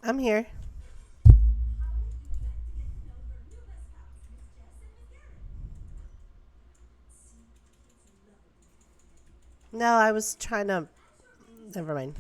I'm here. No, I was trying to. Never mind.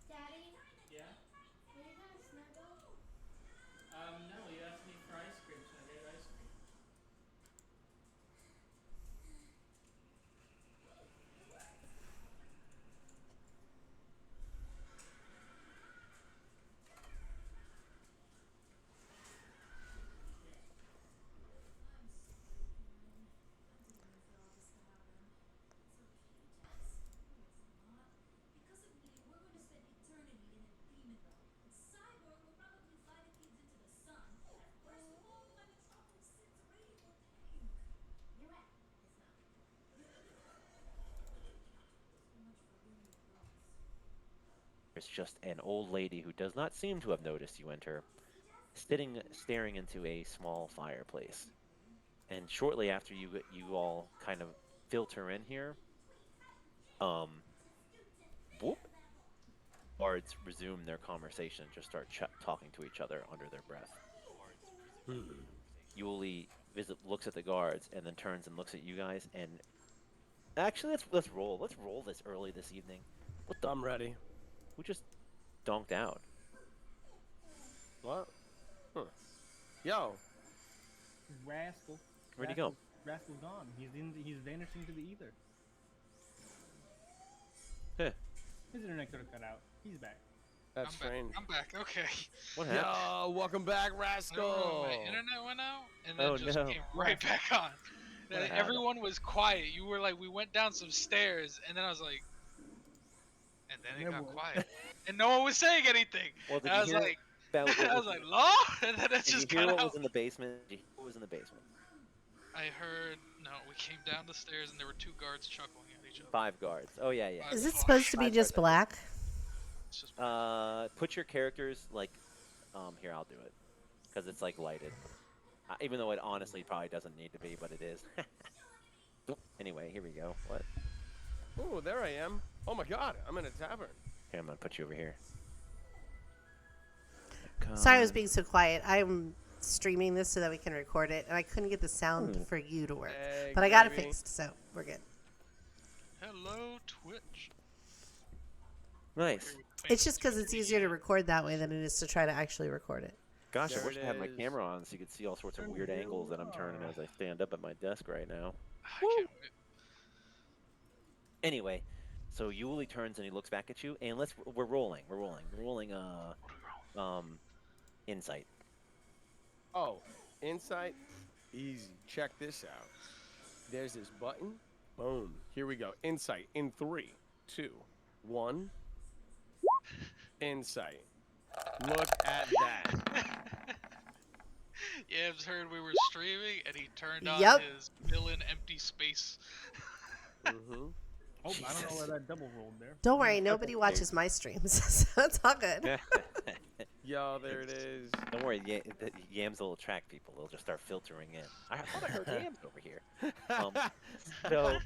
Daddy, Yeah? are you gonna snuggle? No, you asked me for ice cream, so I got ice cream. There's just an old lady who does not seem to have noticed you enter, sitting staring into a small fireplace. And shortly after you all kind of filter in here, um, whoop, guards resume their conversation, just start talking to each other under their breath. Yuli looks at the guards and then turns and looks at you guys. And actually, let's roll. Let's roll this early this evening. What the? I'm ready. Who just donked out? What? Huh. Yo. Rascal. Where'd he go? Rascal's gone. He's vanished into the ether. Huh. His internet could have cut out. He's back. That's I'm back. strange. I'm back. Okay. What happened? Yo, welcome back, I don't know. My Rascal. internet went out and then Oh just no. came right back on. What happened? Everyone was quiet. You were like, we went down some stairs, and then I was like, and then it got quiet, and no one was saying anything. Well, And did I you was hear? like, out what I was like, "Law," and then it did you just hear got what out. was in the basement? Did you hear what was in the basement? I heard no. We came down the stairs and there were 2 guards chuckling at each other. 5 guards. Oh yeah, yeah. Is it Fuck. supposed to be I've just heard that. black? It's just Put your characters like, here I'll do it, because it's like lighted. Even though it honestly probably doesn't need to be, but it is. Anyway, here we go. What? Oh, there I am. Oh my God, I'm in a tavern. Here, I'm gonna put you over here. Sorry I was being so quiet. I'm streaming this so that we can record it, and I couldn't get the sound Hmm. for you to work. Hey, But I got it gravy. fixed, so we're good. hello Twitch. Nice. Here we It's just because it's easier to record that way than it is to try to actually record it. Gosh, There I wish it I had my is. camera on so you could see all sorts of weird angles that I'm turning as I stand up at my desk right now. I can't wait. Anyway, so Yuli turns and he looks back at you, and we're rolling. Insight. Oh, insight, easy. Check this out. There's this button. Boom. Here we go. Insight in 3, 2, 1. Insight. Look at that. Yams heard we were streaming and he turned on Yep. his villain empty space. Mm-hmm. Oh, I don't know Jesus. where that double rolled there. Don't worry, nobody watches my streams, so it's all good. Yo, there it is. Don't worry, the yams will attract people. They'll just start filtering in. I thought I heard yams over here. So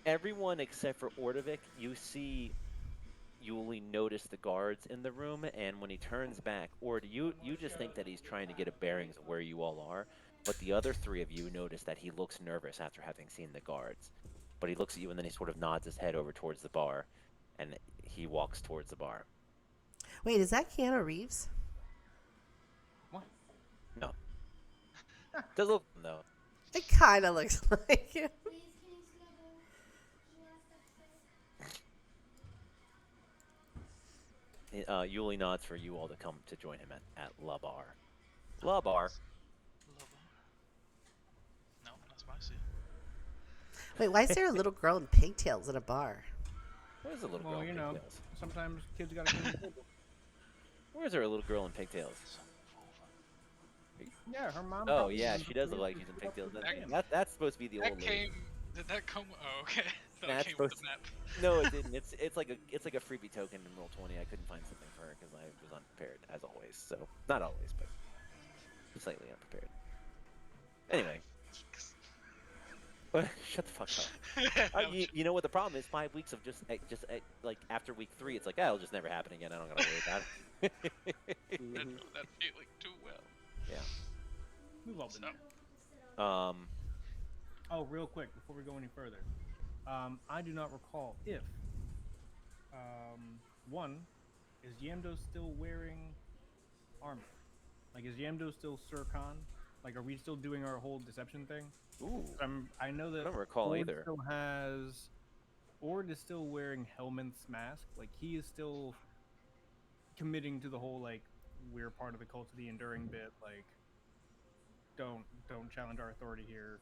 everyone except for Ordovik, you see, you only notice the guards in the room, and when he turns back, you just think that he's trying to get a bearings of where you all are, but the other 3 of you notice that he looks nervous after having seen the guards. But he looks at you and then he sort of nods his head over towards the bar, and he walks towards the bar. Wait, is that Keanu Reeves? No. Does look though. It kind of looks like him. Please, can you snuggle? She left upstairs. Yuli nods for you all to come to join him at La Bar. La Bar. No, that's my seat. Wait, why is there a little girl in pigtails at a bar? Where's the little Well, girl in you know. pigtails? Sometimes kids gotta clean the table. Where's there a little girl in pigtails? Yeah, her mom. Oh probably yeah, cleans she the does look table, like she's in she cleans pigtails. up the That- table. That's supposed to be the That old lady. came. Did that come? Oh, okay. That That's came with the supposed- map. No, it didn't. It's like a freebie token in Roll20. I couldn't find something for her because I was unprepared as always. So not always, but slightly unprepared. Anyway, shut the fuck up. You know what the problem is? 5 weeks of just like after week 3, it's like, it'll just never happen again. I don't gotta worry about it. I know that feeling too well. We've all been So, there. Oh, real quick before we go any further, I do not recall if one is Yamdo still wearing armor. Like, is Yamdo still Sir Khan? Like, are we still doing our whole deception thing? Ooh, I know that I don't recall Ord either. still has. Ord is still wearing Helminth's mask. Like, he is still committing to the whole like we're part of the cult of the enduring bit. Like, don't challenge our authority here.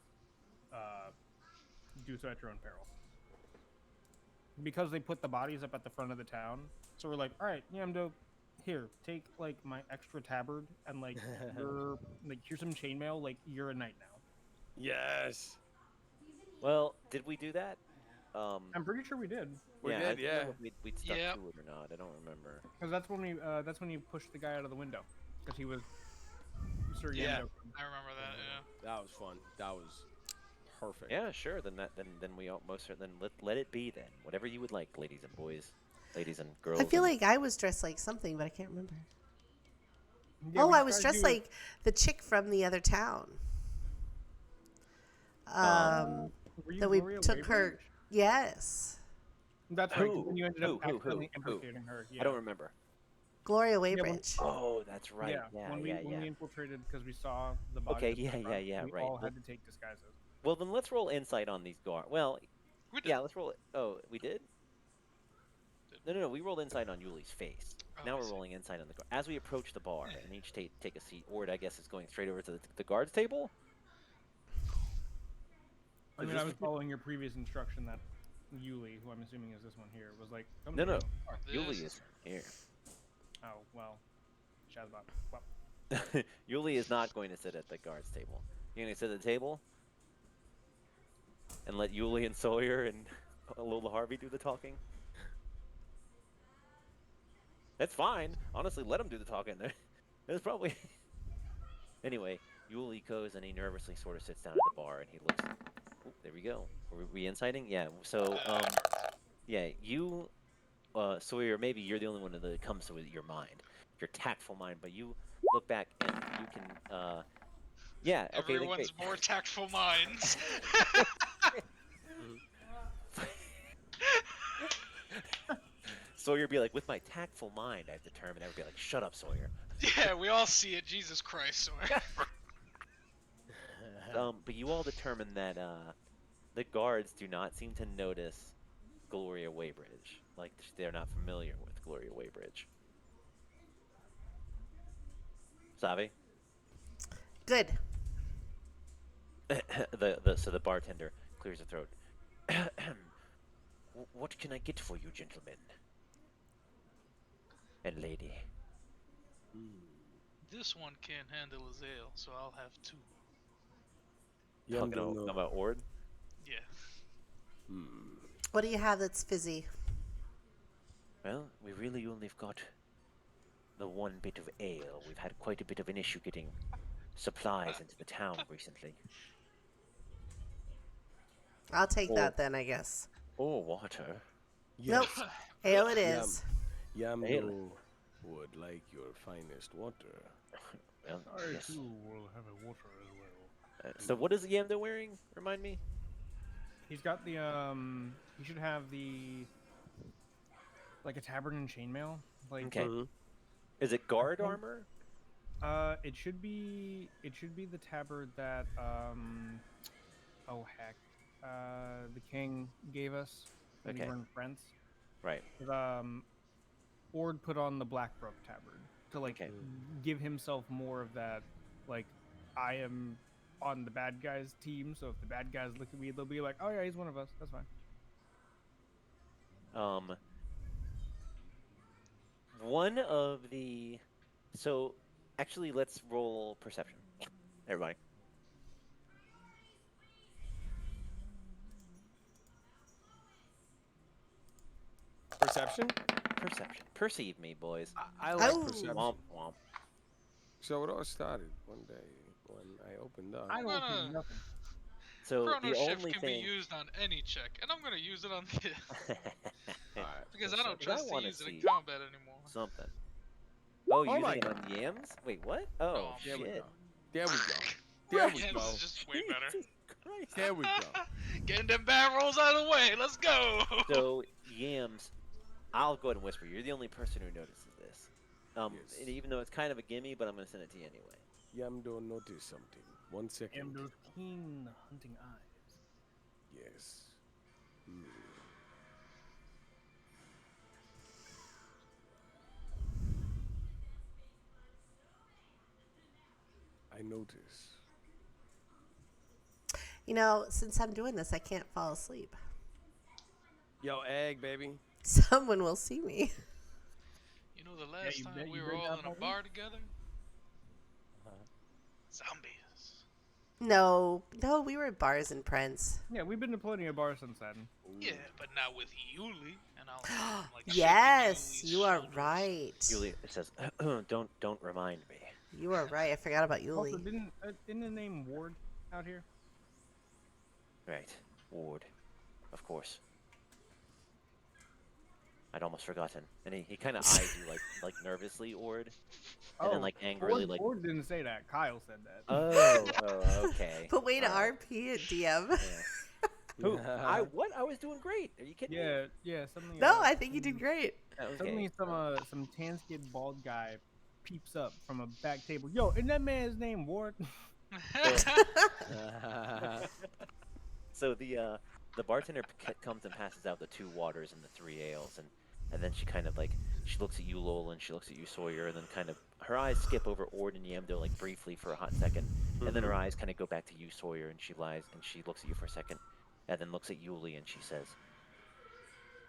Do so at your own peril. Because they put the bodies up at the front of the town, so we're like, all right, Yamdo, here, take like my extra tabard and like your like here's some chainmail. Like, you're a knight now. Yes. Well, did we do that? I'm pretty sure we did. We yeah, did, I don't know yeah. if we'd stuck Yeah. to it or not. I don't remember. Because that's when you pushed the guy out of the window. Because he was Sir Yamdo. Yeah. I remember that. Yeah. That was fun. That was perfect. Yeah, sure. Then we all most certainly let it be then. Whatever you would like, ladies and boys, ladies and girls. I feel and- like I was dressed like something, but I can't remember. Yeah, Oh, we I was tried dressed to- like the chick from the other town. Were you that we Gloria took her. Waybridge? Yes, That's right. 'cause Who? then you ended Who? up Who? accidentally Who? implicating her. Yeah. I don't remember. Gloria when- Waybridge. Oh, that's right. Yeah, when we yeah, when we yeah. infiltrated because we saw the body. Okay, at the yeah, front, yeah, we right. all Well- had to take disguises. Well, then let's roll insight on these guards. Well, We did. yeah, let's roll it. Oh, we did? No. We rolled insight on Yuli's face. Oh, Now I we're see. rolling insight on the guard. As we approach the bar and each take a seat, Ord, I guess, is going straight over to the guards table. I Is mean, this I was the- following your previous instruction that Yuli, who I'm assuming is this one here, was like, come No, to no. the bar. This Yuli is here. Oh well, chat about. Well, Yuli is not going to sit at the guards table. You're going to sit at the table and let Yuli and Sawyer and Lola Harvey do the talking? That's fine. Honestly, let them do the talking. There's probably... Anyway, Yuli goes and he nervously sort of sits down at the bar and he looks... Oh, there we go. Were we inciting? Yeah, so, yeah, you, Sawyer, maybe you're the only one that comes to your mind. Your tactful mind, but you look back and you can, yeah, okay, Everyone's great. more tactful minds. Sawyer be like, with my tactful mind, I've determined. I would be like, shut up, Sawyer. Yeah, we all see it. Jesus Christ, Sawyer. But you all determine that the guards do not seem to notice Gloria Waybridge. Like they're not familiar with Gloria Waybridge. Savi? Good. So the bartender clears his throat. What can I get for you, gentlemen and lady? This one can't handle his ale, so I'll have 2. Talking about Ord? Yeah. What do you have that's fizzy? Well, we really only have got the one bit of ale. We've had quite a bit of an issue getting supplies into the town recently. I'll take that then, I guess. Or water. Nope. Ale it is. Yamdo would like your finest water. Well, I yes. too will have a water as well. So what is Yamdo wearing? Remind me. He's got the He should have the like a tabard and chainmail. Like Okay. Is it guard think- armor? It should be the tabard that oh heck, the king gave us when Okay. we were in France. Right. Ord put on the Blackbrook tabard to like Okay. give himself more of that, like I am on the bad guys team, so if the bad guys look at me, they'll be like, oh yeah, he's one of us. That's fine. One of the... So, actually, let's roll perception. Everybody. Perception? Perception. Perceive me, boys. I like Oh. perception. Womp womp. So it all started one day when I opened up. I don't gonna- see nothing. So, Chrono the Shift only can thing... be used on any check, and I'm gonna use it on this Alright, because I don't perception. trust to wanna use it in see. combat anymore. Something. Oh, Oh my using it on yams? Wait, what? Oh, Oh, There we shit. go. There we go. There we Yams go. is just way better. Jesus Christ. There we go. Getting them barrels out of the way. Let's go. So, yams, I'll go ahead and whisper. You're the only person who notices this. Yes. And even though it's kind of a gimme, but I'm going to send it to you anyway. Yamdo notice something. 1 second. And those keen hunting eyes. Yes. I notice. You know, since I'm doing this, I can't fall asleep. Yo, egg, baby. Someone will see me. You know the last you time bet we you were break all that in a bubble? bar together? Uh-huh. Zombies. No, we were at bars in Prince. Yeah, we've been to plenty of bars since then. Yeah, but not with Yuli. And I'll like shaking Yes, Yuli's you are shoulders. right. Julie, it says, don't remind me. You are right. I forgot about Also, Yuli. didn't the name Ward out here? Right. Ward. Of course. I'd almost forgotten. And he kind of eyes you like nervously, Ord. And then like angrily Ward, like... Ward didn't say that. Kyle said that. Oh, okay. But way to Alright. RP at DM. Yeah. Who? What? I was doing great. Are you kidding me? Yeah, something. No, I think you did great. Okay. Suddenly, some tan-skinned bald guy peeps up from a back table. Yo, isn't that man's name Ward? So the bartender comes and passes out the 2 waters and the 3 ales, and then she kind of like she looks at you, Lowell, and she looks at you, Sawyer, and then kind of her eyes skip over Ord and Yamdo like briefly for a hot second, and then her eyes kind of go back to you, Sawyer, and she looks at you for a second, and then looks at Yuli, and she says,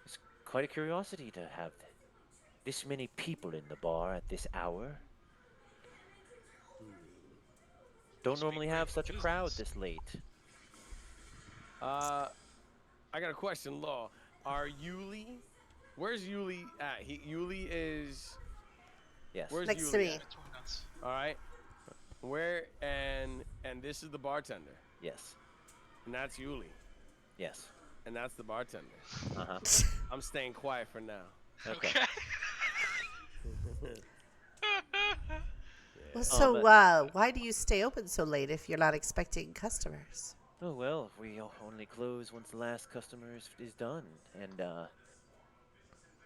"It's quite a curiosity to have this many people in the bar at this hour. Don't Speak normally right have for such a crowd business. this late. I got a question, Law. Are Yuli? Where's Yuli at? Yuli is. Yes. Where's Next Yuli to me. at? Between us. All right. Where and this is the bartender, Yes. and that's Yuli, Yes. and that's the bartender. Uh-huh. I'm staying quiet for now. Okay. Well, so but- why do you stay open so late if you're not expecting customers? Oh well, we only close once the last customer is done, and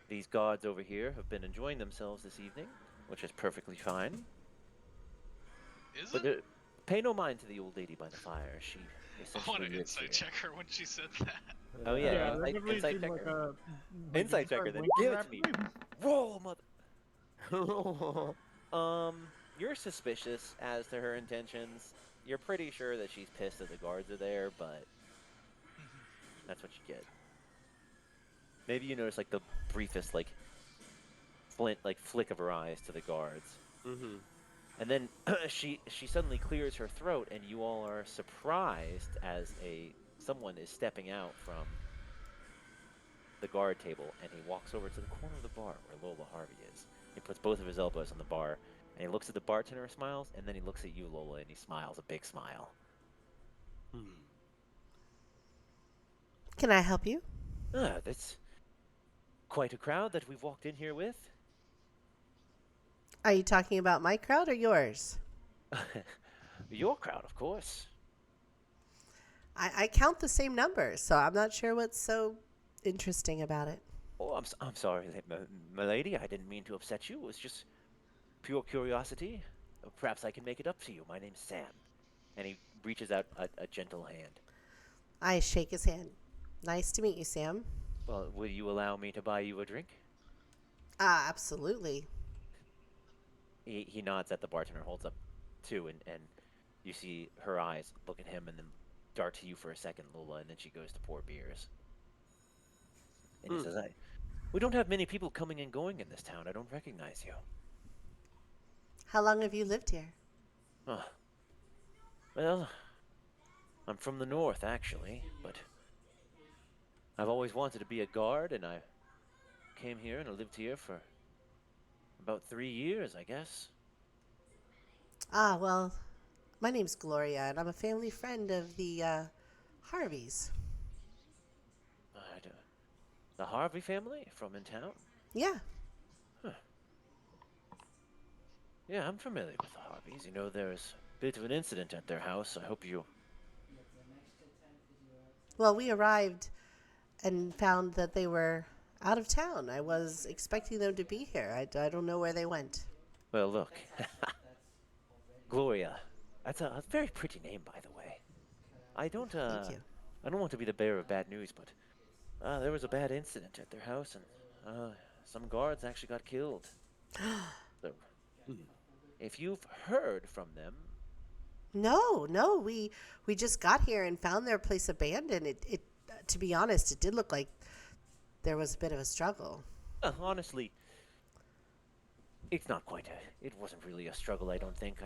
these guards over here have been enjoying themselves this evening, which is perfectly fine. Is But it? pay no mind to the old lady by the fire. She I want essentially to lives insight here. check her when she said that. Oh yeah, that insight, definitely insight seemed like checker. a Insight checker, then give it to me. Roll, mother. You're suspicious as to her intentions. You're pretty sure that she's pissed that the guards are there, but that's what you get. Maybe you notice like the briefest flick of her eyes to the guards, Mm-hmm. and then she suddenly clears her throat, and you all are surprised as someone is stepping out from the guard table, and he walks over to the corner of the bar where Lola Harvey is. He puts both of his elbows on the bar, and he looks at the bartender and smiles, and then he looks at you, Lola, and he smiles a big smile. Can I help you? That's quite a crowd that we've walked in here with. Are you talking about my crowd or yours? Your crowd, of course. I count the same number, so I'm not sure what's so interesting about it. Oh, I'm sorry, milady. I didn't mean to upset you. It was just pure curiosity. Perhaps I can make it up to you. My name's Sam. And he reaches out a gentle hand. I shake his hand. Nice to meet you, Sam. Well, will you allow me to buy you a drink? Absolutely. He nods at the bartender, holds up two, and you see her eyes look at him and then dart to you for a second, Lola, and then she goes to pour beers. And he says, we don't have many people coming and going in this town. I don't recognize you. How long have you lived here? Well, I'm from the north, actually, but I've always wanted to be a guard, and I came here and I lived here for about 3 years, I guess. Well, my name's Gloria, and I'm a family friend of the Harveys. The Harvey family from in town? Yeah. Yeah, I'm familiar with the Harveys. You know, there's a bit of an incident at their house. I hope you... Well, we arrived and found that they were out of town. I was expecting them to be here. I don't know where they went. Well, look. Gloria. That's a very pretty name, by the way. I don't, Thank you. I don't want to be the bearer of bad news, but there was a bad incident at their house, and some guards actually got killed. So, if you've heard from them... No, we just got here and found their place abandoned. It to be honest, it did look like there was a bit of a struggle. honestly, it's not quite it wasn't really a struggle, I don't think.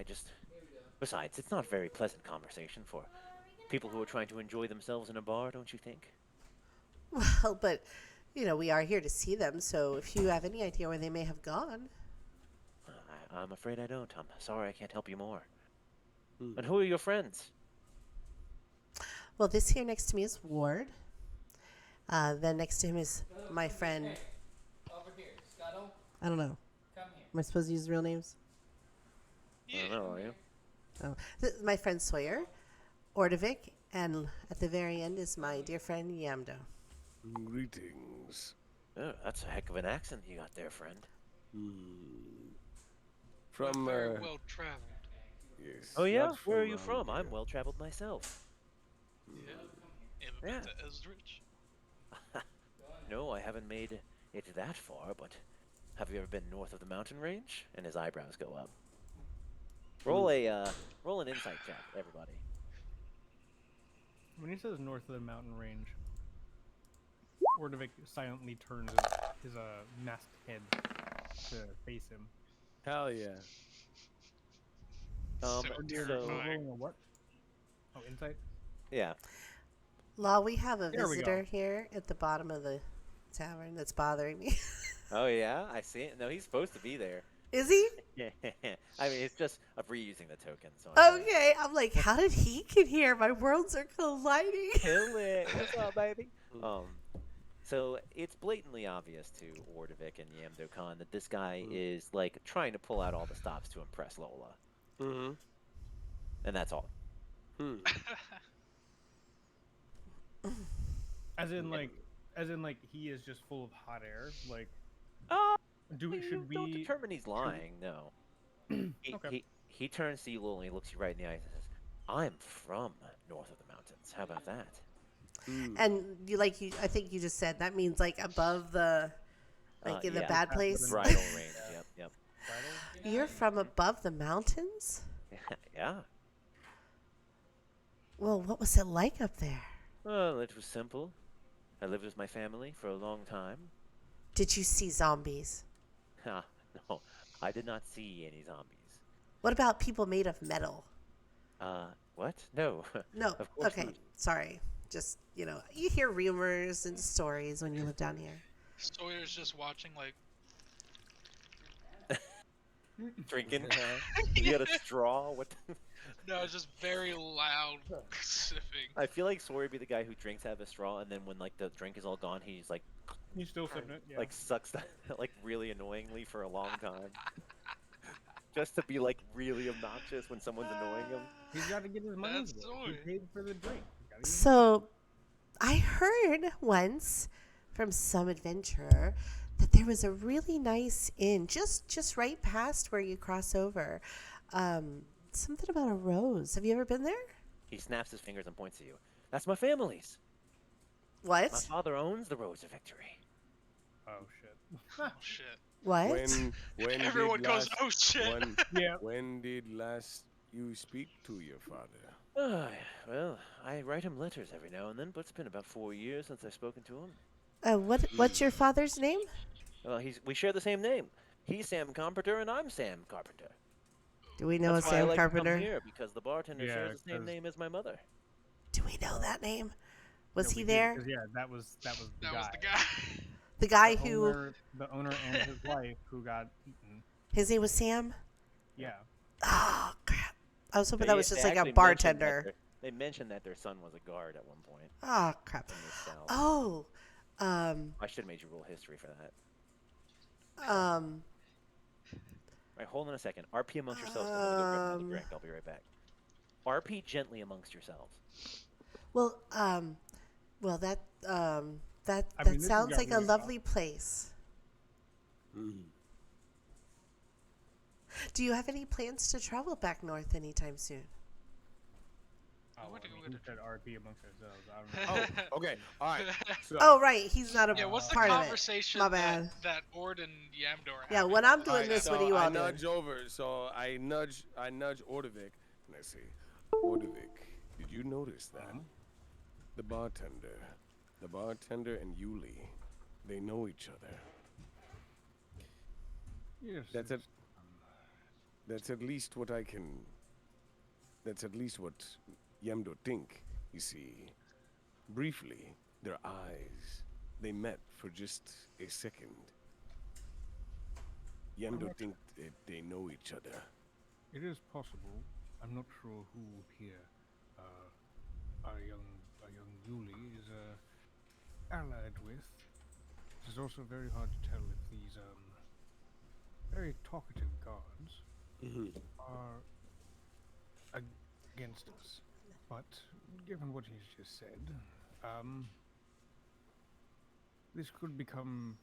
Besides, it's not a very pleasant conversation for people who are trying to enjoy themselves in a bar, don't you think? Well, but we are here to see them. So if you have any idea where they may have gone, I'm afraid I don't. I'm sorry I can't help you more. And who are your friends? well, this here next to me is Ward. Then next to him is my friend. Over here, Scuttle, I don't know. come here. Am I supposed to use real names? I don't know, are you? Oh, my friend Sawyer, Ordovik, and at the very end is my dear friend Yamdo. Greetings. Oh, that's a heck of an accent you got there, friend. From Very well traveled. yes. Oh yeah? not Where are you from? here. I'm well-traveled myself. Yeah. Ever been to Esdrich? No, I haven't made it that far, but have you ever been north of the mountain range? And his eyebrows go up. Roll an insight check, everybody. When he says north of the mountain range, Ordovik silently turns his masked head to face him. Hell yeah. So Dear, terrifying. rolling a what? Oh, insight. Yeah. Law, we have a There we visitor go. here at the bottom of the tavern that's bothering me. Oh yeah, I see it. No, he's supposed to be there. Is he? Yeah. I mean, it's just of reusing the token. So I'm like, Okay. I'm like, how did he get here? My worlds are colliding. kill it. What's up, baby? So it's blatantly obvious to Ordovik and Yamdo Khan that this guy is like trying to pull out all the stops to impress Lola, Mm-hmm. and that's all. Hmm. As in like he is just full of hot air. Like, Oh, should don't we? determine he's lying. No. He, Okay. he turns to you, Lola, and he looks you right in the eyes and says, "I'm from north of the mountains. How about that?" And I think you just said that means like above the, like in the yeah. bad place. Bridal range. Yep. You're from above the mountains? Yeah. Well, what was it like up there? Well, it was simple. I lived with my family for a long time. Did you see zombies? No, I did not see any zombies. What about people made of metal? What? No. No. Of course Okay. not. Sorry. Just, you hear rumors and stories when you live down here. Sawyer's just watching like Drinking. You got a straw? What? no, it's just very loud sipping. I feel like Sawyer would be the guy who drinks out of a straw, and then when like the drink is all gone, he's like He's still sipping it. Yeah. like sucks that like really annoyingly for a long time, just to be like really obnoxious when someone's annoying him. He's got to get his money. That's He Sawyer. paid for the drink. He's gotta get his So, I heard once from some adventurer that there was a really nice inn just right past where you cross over. Something about a rose. Have you ever been there? He snaps his fingers and points at you. That's my family's. What? My father owns the Rose of Victory. Oh shit. Oh shit. What? When Everyone did goes, last, oh shit. When, Yeah. when did last you speak to your father? Well, I write him letters every now and then, but it's been about 4 years since I've spoken to him. What's your father's name? Well, we share the same name. He's Sam Carpenter, and I'm Sam Carpenter. Do we know That's a why I Sam like to come Carpenter? here, because the bartender Yeah, shares the same 'cause- name as my mother. Do we know that name? Was Yeah, he we do, there? 'cause, yeah, that was the That guy. was the guy. The guy The who owner and his wife who got eaten. his name was Sam? Yeah. Oh crap! I was hoping They- that was they just like a actually mentioned that bartender. they mentioned that their son was a guard at one point Oh crap! in this cell. Oh, I should have made you roll history for that. All right, hold on a second. RP amongst yourselves. 'Cause I'm gonna go grab another drink. I'll be right back. RP gently amongst yourselves. well, that I mean, that this has sounds got like a really lovely place. Do you have any plans to travel back north anytime soon? Oh, What I do mean, we who do? said RP amongst ourselves? I don't know. Oh, okay. All right. So, Oh, right, he's not a Yeah, what's the part of it. conversation My bad. that Ord and Yamdor Yeah, had? when I'm all doing right, this, so what do you I all doing? nudge over. So I nudge Ordovik, and I say, Ordovik, did you notice that? The bartender and Yuli, they know each other. Yes. That's at least what I can. That's at least what Yamdo think. You see, briefly, their eyes, they met for just a second. Yamdo think that they know each other. It is possible. I'm not sure who here, our young Yuli is allied with. It is also very hard to tell if these very talkative guards are against us. But given what he's just said, this could become.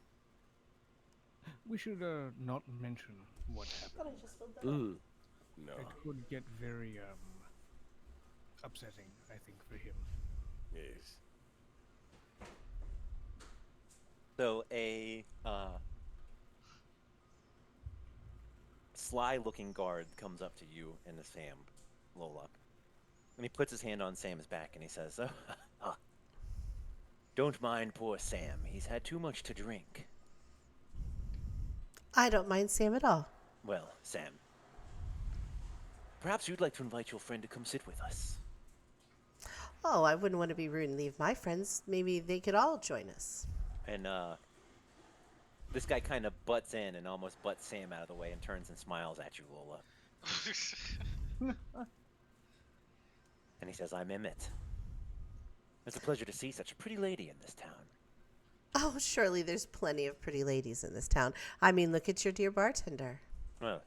We should not mention what happened. No. It could get very upsetting, I think, for him. Yes. So a sly-looking guard comes up to you and to Sam, Lola, and he puts his hand on Sam's back and he says, "Don't mind poor Sam. He's had too much to drink." I don't mind Sam at all. Well, Sam, Perhaps you'd like to invite your friend to come sit with us. Oh, I wouldn't want to be rude and leave my friends. Maybe they could all join us. And this guy kind of butts in and almost butts Sam out of the way and turns and smiles at you, Lola. And he says, "I'm Emmett. It's a pleasure to see such a pretty lady in this town." Oh, surely there's plenty of pretty ladies in this town. I mean, look at your dear bartender. Well,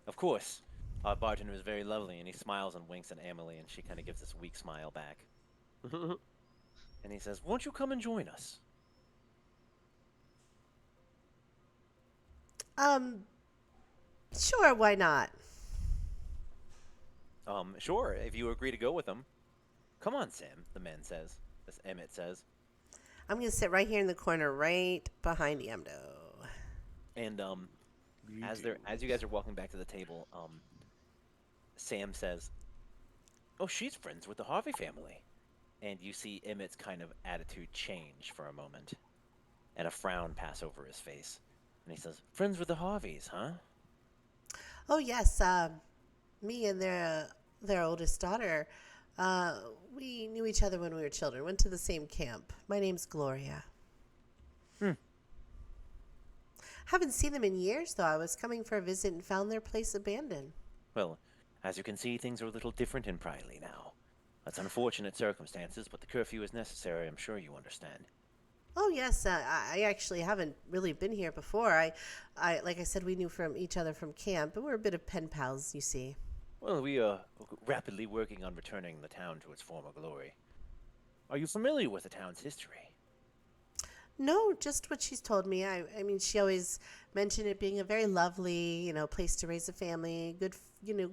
of course. Our bartender is very lovely, and he smiles and winks at Emily, and she kind of gives this weak smile back. And he says, "Won't you come and join us?" Sure, why not? Sure, if you agree to go with him. Come on, Sam, the man says. As Emmett says. I'm going to sit right here in the corner, right behind Yamdo. And, as you guys are walking back to the table, Sam says, "Oh, she's friends with the Harvey family." And you see Emmett's kind of attitude change for a moment. And a frown pass over his face. And he says, "Friends with the Harveys, huh?" Oh, yes. Me and their oldest daughter, we knew each other when we were children. Went to the same camp. My name's Gloria. Haven't seen them in years, though. I was coming for a visit and found their place abandoned. Well, as you can see, things are a little different in Priley now. That's unfortunate circumstances, but the curfew is necessary, I'm sure you understand. Oh, yes. I actually haven't really been here before. I like I said, we knew from each other from camp, and we're a bit of pen pals, you see. Well, we are rapidly working on returning the town to its former glory. Are you familiar with the town's history? No, just what she's told me. I mean, she always mentioned it being a very lovely, place to raise a family. Good,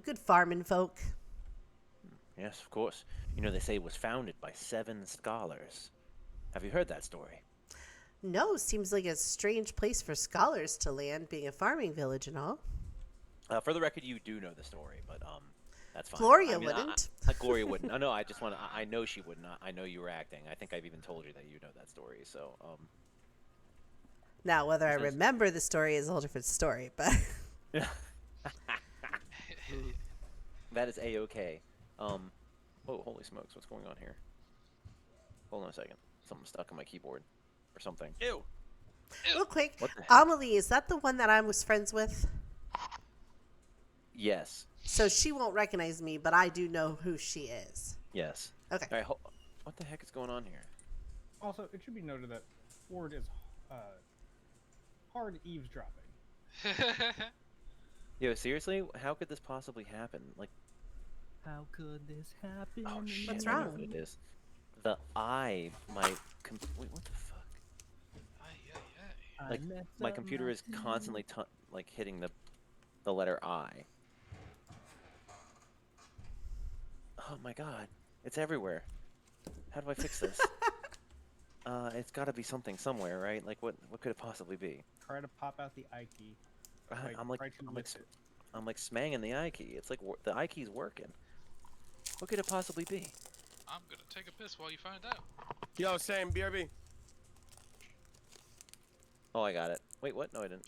good farming folk. Yes, of course. They say it was founded by 7 scholars. Have you heard that story? No, seems like a strange place for scholars to land, being a farming village and all. For the record, you do know the story, but that's fine. Gloria I mean, wouldn't. Gloria wouldn't. No, I just want to. I know she would not. I know you were acting. I think I've even told you that you know that story. So, Now, whether I Because- remember the story is a whole different story, but that is a-okay. Oh, holy smokes! What's going on here? Hold on a second. Something stuck on my keyboard, or something. Ew. real quick, What the heck? Amelie, is that the one that I was friends with? Yes. So she won't recognize me, but I do know who she is. Yes. Okay. All right. What the heck is going on here? Also, it should be noted that Ford is hard eavesdropping. Yo, seriously? How could this possibly happen? Like, How could this happen? oh shit! What's I know wrong? what it is. Wait, what the fuck? Like, my computer is constantly hitting the letter I. Oh my god, it's everywhere. How do I fix this? It's got to be something somewhere, right? Like, what could it possibly be? Try to pop out the I key. I'm like smanging the I key. It's like the I key's working. What could it possibly be? I'm gonna take a piss while you find out. Yo, Sam, BRB. Oh, I got it. Wait, what? No, I didn't.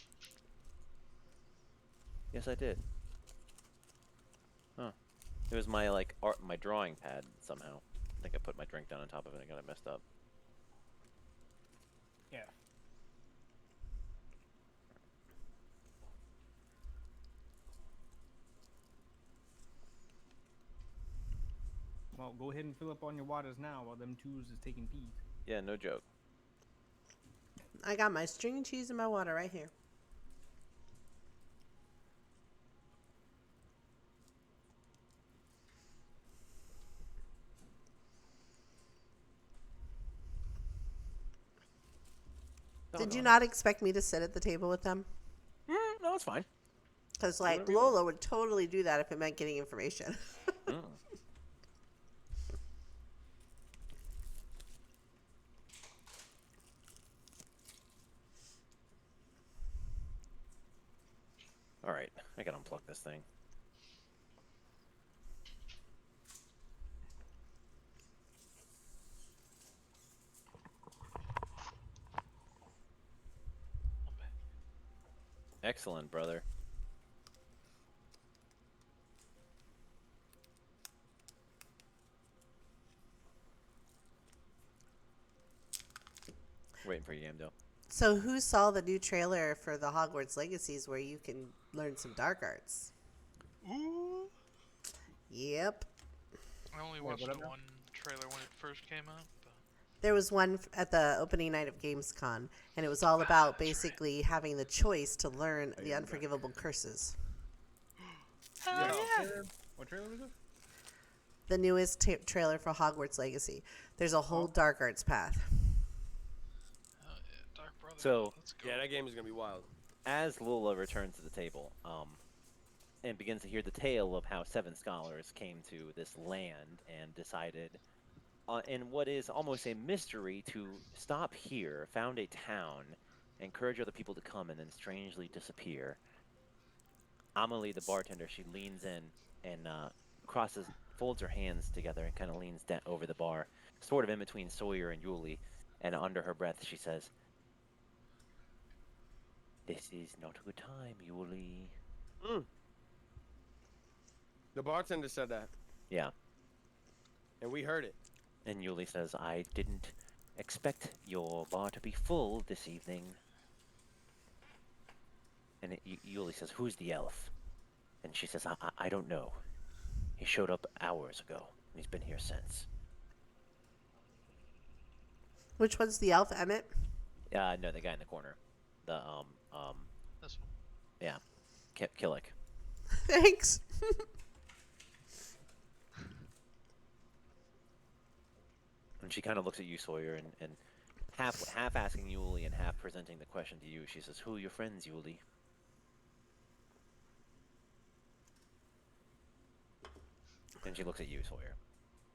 Yes, I did. Huh. It was my my drawing pad somehow. I think I put my drink down on top of it and got it messed up. Yeah. Well, go ahead and fill up on your waters now while them twos is taking peas. Yeah, no joke. I got my string cheese and my water right here. Did you not expect me to sit at the table with them? No, it's fine. Because, like, Whatever you Lola would totally do that if it meant getting information. Mm. All right, I gotta unplug this thing. Excellent, brother. Waiting for you, Yamdo. So who saw the new trailer for the Hogwarts Legacies where you can learn some dark arts? Ooh. Yep. I only Wait, watched what the now? one trailer when it first came out. But There was one at the opening night of GamesCon, and it was all about basically having the choice to learn the unforgivable curses. hell yeah! What trailer was it? The newest trailer for Hogwarts Legacy. There's a whole dark arts path. Hell yeah, Dark Brotherhood. So- Let's go. Yeah, that game is gonna be wild. As Lula returns to the table, and begins to hear the tale of how 7 scholars came to this land and decided, in what is almost a mystery, to stop here, found a town, encourage other people to come, and then strangely disappear. Amelie, the bartender, she leans in and folds her hands together and kind of leans down over the bar, sort of in between Sawyer and Yuli, and under her breath she says, "This is not a good time, Yuli." The bartender said that, Yeah. and we heard it. And Yuli says, "I didn't expect your bar to be full this evening." And Yuli says, "Who's the elf?" And she says, I don't know. He showed up hours ago, and he's been here since." Which one's the elf, Emmett? No, the guy in the corner. The, This one. yeah. Killick. Thanks. And she kind of looks at you, Sawyer, and half asking Yuli and half presenting the question to you. She says, "Who are your friends, Yuli?" And she looks at you, Sawyer.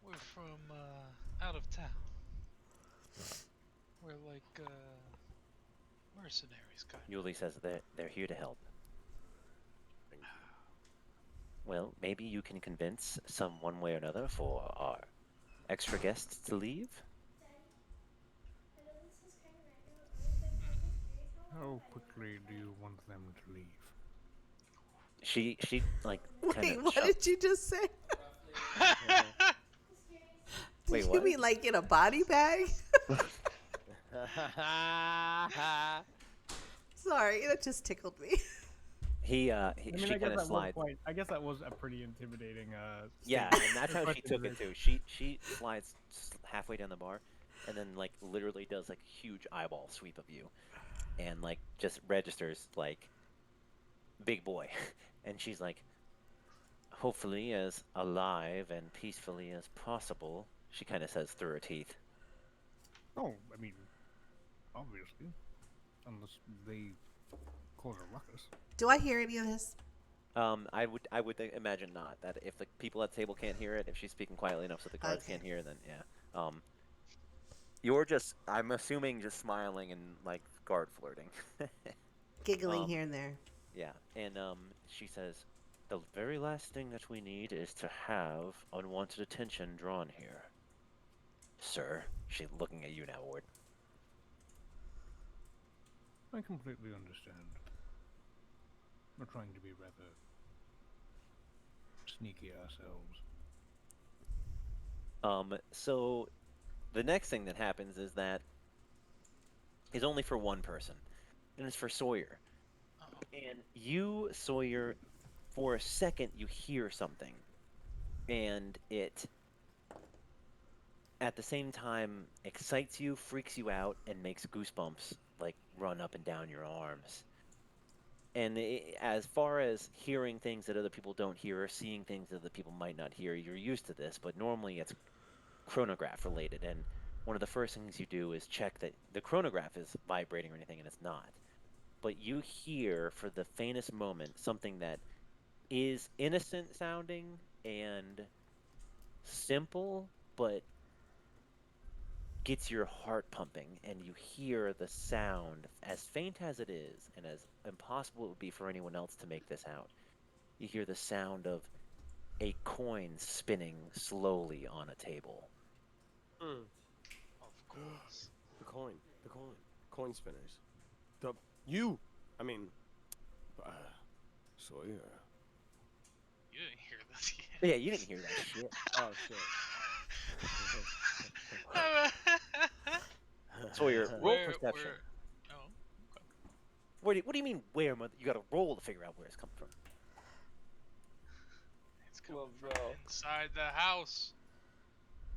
We're from out of town. We're like mercenaries, kind of. Yuli says they're here to help. Well, maybe you can convince some one way or another for our extra guests to leave? I know this is kind of random, but How quickly do you want them to leave? She like kind Wait, of what did you just say? Wait, Did what? you mean like in a body bag? Sorry, that just tickled me. She I kind guess of that slides. was I guess that was a pretty intimidating. Yeah, statement. and that's how she Fucking took it rude. too. She slides halfway down the bar, and then like literally does like a huge eyeball sweep of you, and like just registers like big boy, and she's like, "Hopefully as alive and peacefully as possible." She kind of says through her teeth. Oh, I mean, obviously, unless they cause a ruckus. Do I hear any of this? I would imagine not. That if the people at the table can't hear it, if she's speaking quietly enough so the guards Okay. can't hear, then yeah. You're just, I'm assuming, just smiling and like guard flirting. Giggling Um, here and there. Yeah, and she says, "The very last thing that we need is to have unwanted attention drawn here, sir." She's looking at you now, Ward. I completely understand. We're trying to be rather sneaky ourselves. So the next thing that happens is that is only for one person, and it's for Sawyer. Oh. And you, Sawyer, for a second you hear something, and it at the same time excites you, freaks you out, and makes goosebumps like run up and down your arms. And as far as hearing things that other people don't hear or seeing things that other people might not hear, you're used to this, but normally it's chronograph related, and one of the first things you do is check that the chronograph is vibrating or anything, and it's not. But you hear for the faintest moment something that is innocent sounding and simple, but gets your heart pumping, and you hear the sound, as faint as it is and as impossible it would be for anyone else to make this out. You hear the sound of a coin spinning slowly on a table. Of course. The coin spinners. Sawyer. You didn't hear this yet. Yeah, you didn't hear that shit. Oh shit. Sawyer, roll Where? perception. Where? Oh, What do you mean where? You got to roll to figure out where it's coming from. it's coming Well, from bro. inside the house.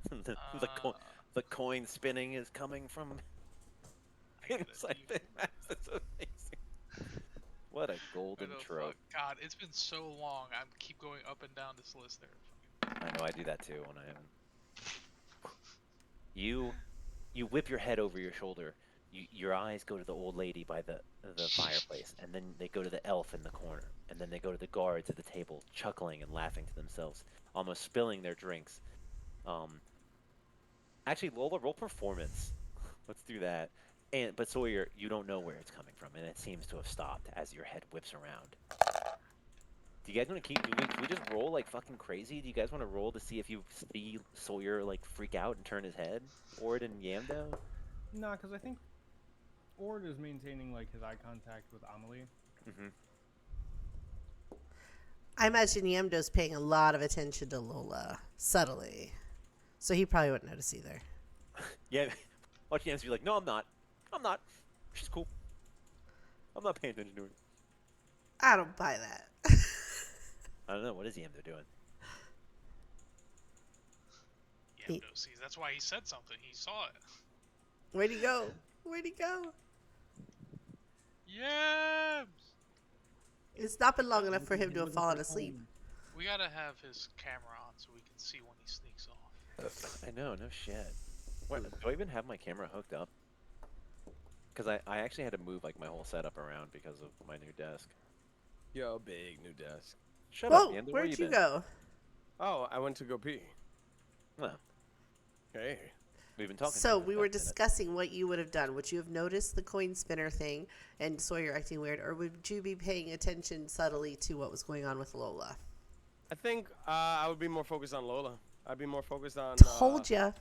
the, Uh, the coin spinning is coming from I gotta inside leave. the house. That's amazing. What a Where golden the trope. fuck? God, it's been so long. I keep going up and down this list there. I know I do that too when I am. You whip your head over your shoulder. Your eyes go to the old lady by the fireplace, and then they go to the elf in the corner, and then they go to the guards at the table, chuckling and laughing to themselves, almost spilling their drinks. Actually, Lola, roll performance. Let's do that. But Sawyer, you don't know where it's coming from, and it seems to have stopped as your head whips around. Do you guys want to keep doing? Can we just roll like fucking crazy? Do you guys want to roll to see if you see Sawyer like freak out and turn his head? Ord and Yamdo? Nah, because I think Ord is maintaining like his eye contact with Amelie. Mm-hmm. I imagine Yamdo's paying a lot of attention to Lola subtly, so he probably wouldn't notice either. Yeah. Watch Yamdo be like, no, I'm not. I'm not. She's cool. I'm not paying attention to her. I don't buy that. I don't know. What is Yamdo doing? Yeah, no, see, that's why he said something. He saw it. Where'd he go? Where'd he go? Yams! It's not been long enough for him to have fallen asleep. We gotta have his camera on so we can see when he sneaks off. I know. No shit. What, do I even have my camera hooked up? Because I actually had to move like my whole setup around because of my new desk. Yo, big new desk. Shut Whoa, up, Yamdo. where'd you been? go? Oh, I went to go pee. Well, Hey. we've been talking. So for we 5 were minutes. discussing what you would have done. Would you have noticed the coin spinner thing and Sawyer acting weird, or would you be paying attention subtly to what was going on with Lola? I think I would be more focused on Lola. I'd be more focused on Told ya.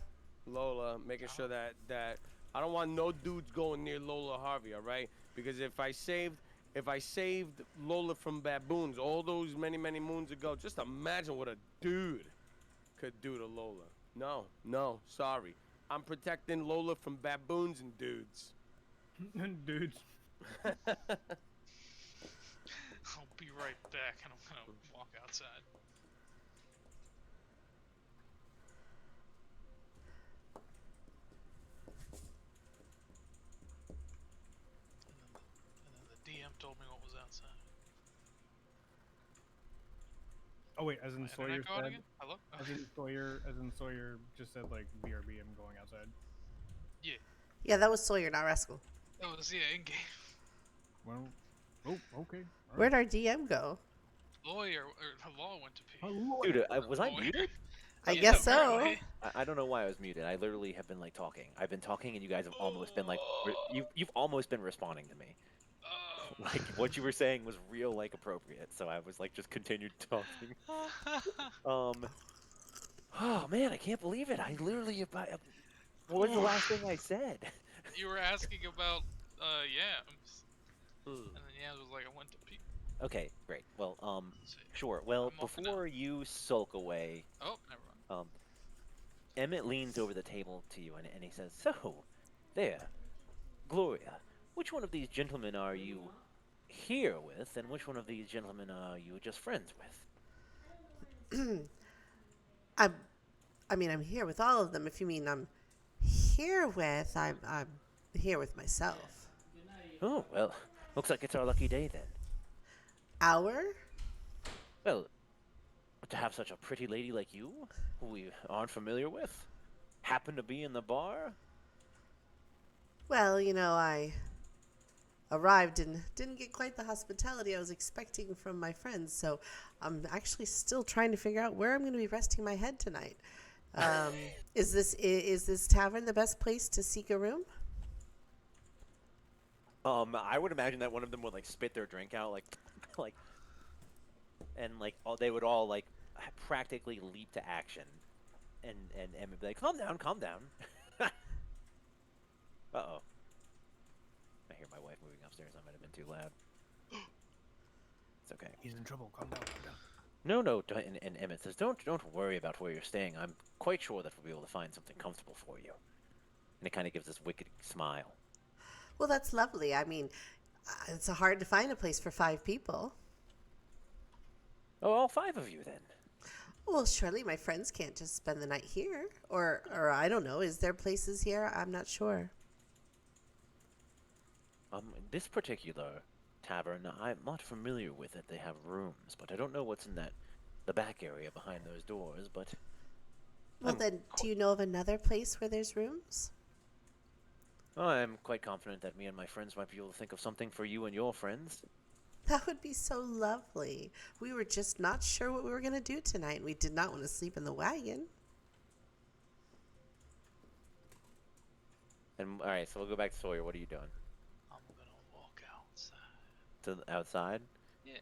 Lola, making sure that I don't want no dudes going near Lola Harvey, all right? Because if I saved Lola from baboons all those many moons ago, just imagine what a dude could do to Lola. No, sorry. I'm protecting Lola from baboons and dudes. Dudes. I'll be right back, and I'm gonna walk outside. And then the DM told me what was outside. Oh wait, as in My Sawyer internet going said. again? Hello? As in Sawyer just said like BRB. I'm going outside. Yeah, that was Sawyer, not Rascal. That was, in game. Well, oh, okay. all Where'd our DM go? Lawyer, or Law went to pee. right. Dude, was I Lawyer. muted? I Yeah, guess so. apparently. I don't know why I was muted. I literally have been like talking. I've been talking, and you guys have almost been like, you've almost been responding to me. Like what you were saying was real, like appropriate. So I was like just continued talking. Oh man, I can't believe it. I literally, what was the last thing I said? You were asking about Yams, and then Yams was like, I went to pee. Okay, great. Well, Let's see. sure. Well, I'm walking before you sulk away, Oh, never mind. Emmett leans over the table to you and he says, "So, there, Gloria, which one of these gentlemen are you here with, and which one of these gentlemen are you just friends with?" I'm here with all of them. If you mean I'm here with, I'm here with myself. Oh, well, looks like it's our lucky day then. Our? Well, to have such a pretty lady like you, who we aren't familiar with, happen to be in the bar? Well, I arrived and didn't get quite the hospitality I was expecting from my friends, so I'm actually still trying to figure out where I'm going to be resting my head tonight. Is this tavern the best place to seek a room? I would imagine that one of them would like spit their drink out, and they would all like practically leap to action, and Emma would be like, calm down. Uh-oh. I hear my wife moving upstairs. I might have been too loud. It's okay. He's in trouble. Calm down. No, and Emmett says, don't worry about where you're staying. I'm quite sure that we'll be able to find something comfortable for you. And it kind of gives this wicked smile. Well, that's lovely. I mean, it's hard to find a place for 5 people. Oh, all 5 of you then. Well, surely my friends can't just spend the night here. Or I don't know. Is there places here? I'm not sure. This particular tavern, I'm not familiar with it. They have rooms, but I don't know what's in the back area behind those doors, but Well, I'm then, do you know of another place where there's rooms? I'm quite confident that me and my friends might be able to think of something for you and your friends. That would be so lovely. We were just not sure what we were going to do tonight, and we did not want to sleep in the wagon. And all right, so we'll go back to Sawyer. What are you doing? I'm gonna walk outside. To the outside? Yeah.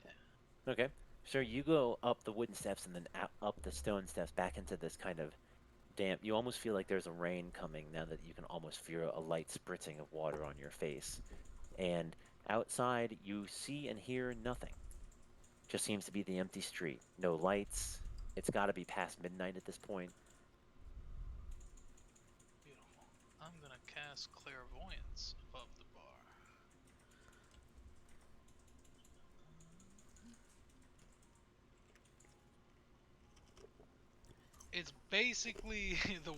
Okay. So you go up the wooden steps and then up the stone steps back into this kind of damp. You almost feel like there's a rain coming now that you can almost feel a light spritzing of water on your face. And outside, you see and hear nothing. Just seems to be the empty street. No lights. It's got to be past midnight at this point. Beautiful. I'm gonna cast clairvoyance above the bar. It's basically the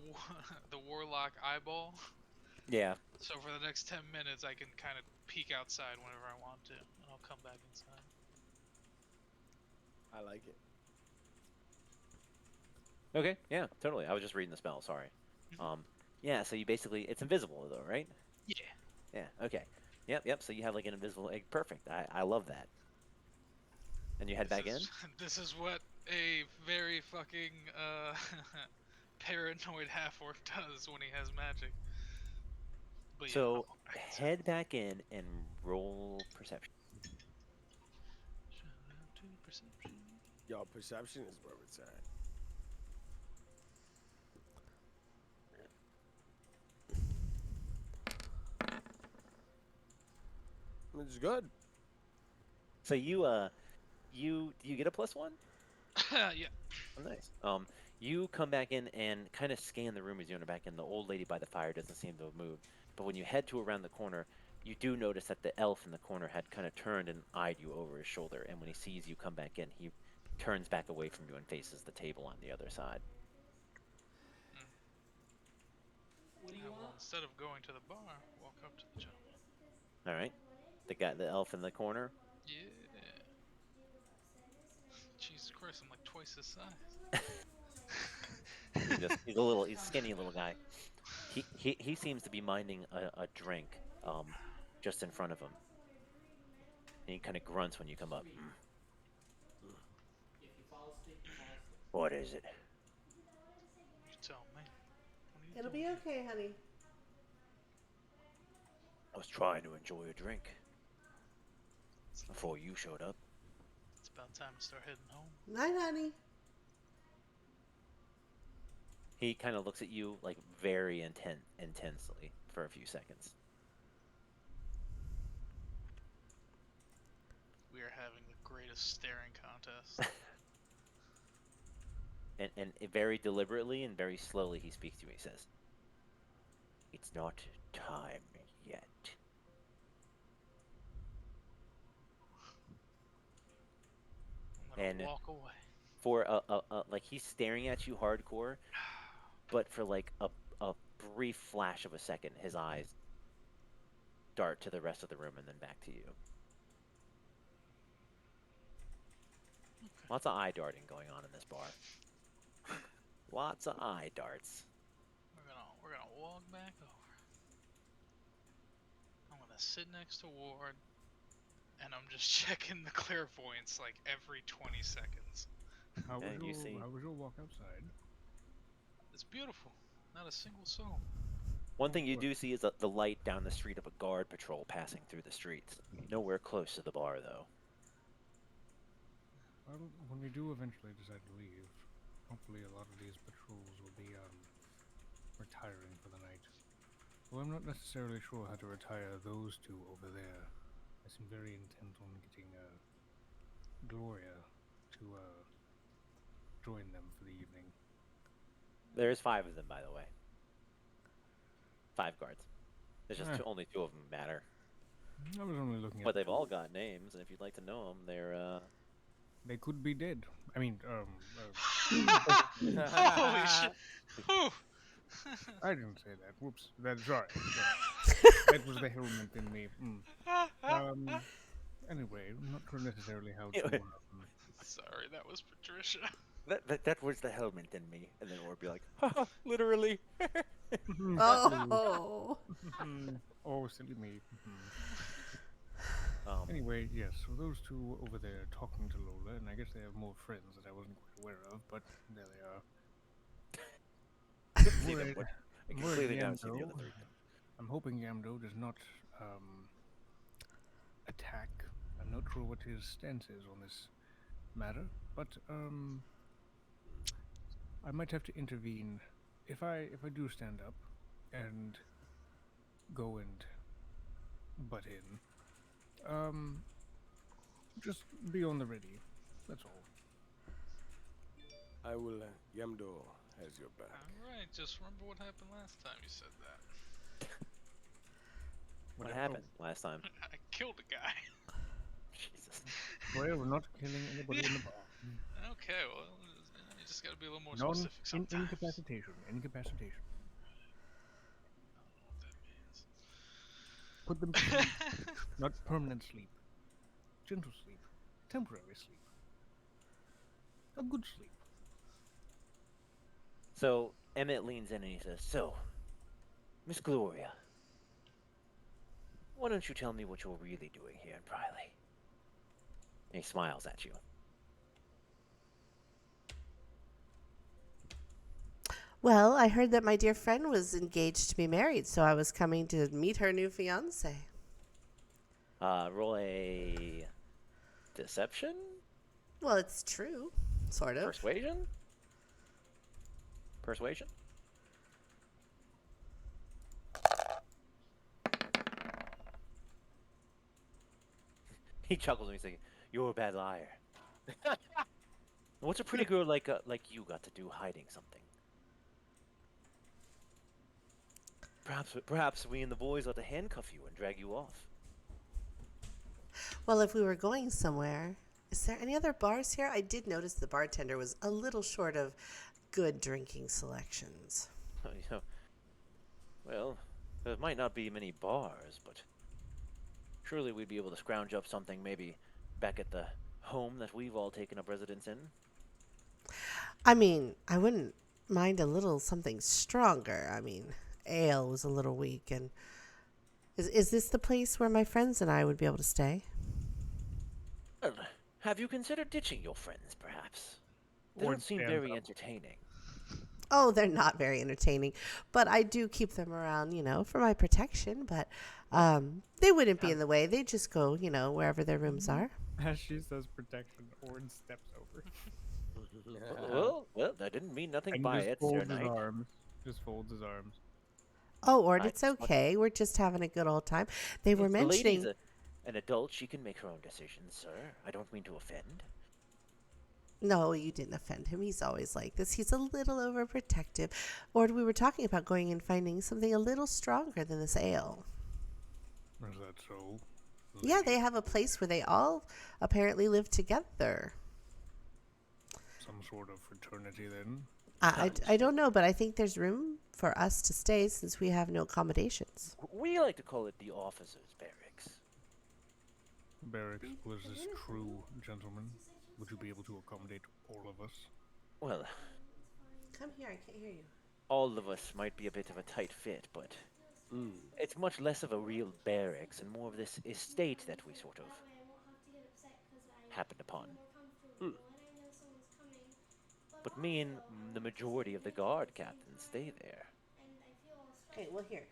warlock eyeball. Yeah. So for the next 10 minutes, I can kind of peek outside whenever I want to, and I'll come back inside. I like it. Okay. Yeah. Totally. I was just reading the spell. Sorry. Yeah. So you basically it's invisible though, right? Yeah. Yeah. Okay. Yep. Yep. So you have like an invisible egg. Perfect. I love that. And you head back in. This is what a very fucking paranoid half-orc does when he has magic. But yeah, So I'll go back inside. head back in and roll perception. Shout out to perception. Your perception is where it's at. It's good. So you get a +1. Yeah. Oh, nice. You come back in and kind of scan the room as you enter back in. The old lady by the fire doesn't seem to have moved, but when you head to around the corner, you do notice that the elf in the corner had kind of turned and eyed you over his shoulder. And when he sees you come back in, he turns back away from you and faces the table on the other side. What do you Well, want? instead of going to the bar, walk up to the gentleman. All right, the elf in the corner. Yeah. Jesus Christ, I'm like twice his size. He's a skinny little guy. He seems to be minding a drink, just in front of him. And he kind of grunts when you come up. If you fall asleep, you fall asleep. What is it? You tell me. What are you It'll doing? be okay, honey. I was trying to enjoy a drink before you showed up. It's about time to start heading home. Night, honey. He kind of looks at you like very intensely for a few seconds. We are having the greatest staring contest. And very deliberately and very slowly he speaks to you. He says, "It's not time yet." I'm gonna And walk away. for like he's staring at you hardcore, but for like a brief flash of a second, his eyes dart to the rest of the room and then back to you. Lots of eye darting going on in this bar. Lots of eye darts. We're gonna walk back over. I'm gonna sit next to Ward, and I'm just checking the clairvoyance like every 20 seconds. How Okay, you was see. your walk outside? It's beautiful. Not a single soul. One thing you do see is the light down the street of a guard patrol passing through the streets. Nowhere close to the bar, though. Well, when we do eventually decide to leave, hopefully a lot of these patrols will be retiring for the night. Well, I'm not necessarily sure how to retire those two over there. I seem very intent on getting Gloria to join them for the evening. There's 5 of them, by the way. 5 guards. There's just Eh. only 2 of them matter. I was only looking at. But they've all got names, and if you'd like to know them, they're They could be dead. I mean, Holy shit! Whew. I didn't say that. Whoops. That's sorry. That was the helmet in me. Anyway, I'm not sure necessarily how to. Sorry, that was Patricia. that was the helmet in me, and then Orb be like, haha, literally. Oh. Oh, silly me. Um, Anyway, yes, so those 2 over there talking to Lola, and I guess they have more friends that I wasn't quite aware of, but there they are. see them, Right. but I can Word clearly now see the Yamdo. other 3. I'm hoping Yamdo does not attack. I'm not sure what his stance is on this matter, but I might have to intervene if I do stand up and go and butt in. Just be on the ready. That's all. I will. Yamdo has your back. Alright, just remember what happened last time you said that. What happened last time? I killed a guy. Jesus. Well, we're not killing anybody in the bar. Okay, well, you just gotta be a little more Non specific sometimes. incapacitation. Incapacitation. I don't know what that means. Put them to sleep. Not permanent sleep. Gentle sleep. Temporary sleep. A good sleep. So Emmett leans in and he says, "So, Miss Gloria, why don't you tell me what you're really doing here in Priley?" And he smiles at you. Well, I heard that my dear friend was engaged to be married, so I was coming to meet her new fiance. Roll a deception? Well, it's true, sort of. Persuasion? Persuasion? He chuckles and he's like, "You're a bad liar." What's a pretty girl like you got to do hiding something? Perhaps we and the boys ought to handcuff you and drag you off. Well, if we were going somewhere, is there any other bars here? I did notice the bartender was a little short of good drinking selections. You know, well, there might not be many bars, but surely we'd be able to scrounge up something maybe back at the home that we've all taken up residence in. I mean, I wouldn't mind a little something stronger. I mean, ale was a little weak. And is this the place where my friends and I would be able to stay? Well, have you considered ditching your friends, perhaps? They Or don't seem stand very up. entertaining. Oh, they're not very entertaining, but I do keep them around, for my protection. But they wouldn't be in the way. They just go, wherever their rooms are. As she says protection, Ord steps over. Well, I didn't mean nothing And by just it, Sir folds his Knight. arms. Just folds his arms. Oh, or I it's just want- okay. We're just having a good old time. They were If the lady's mentioning. an adult, she can make her own decisions, sir. I don't mean to offend. No, you didn't offend him. He's always like this. He's a little overprotective. Or we were talking about going and finding something a little stronger than this ale. Is that so? Yeah, they have a place where they all apparently live together. Some sort of fraternity then? I don't know, but I think there's room for us to stay since we have no accommodations. We like to call it the officers' barracks. Barracks, was this true, gentlemen? Would you be able to accommodate all of us? Well, Come here, I can't hear you. all of us might be a bit of a tight fit, but it's much less of a real barracks and more of this estate that we sort of happened upon. But me and the majority of the guard captains stay there. Okay, well, here.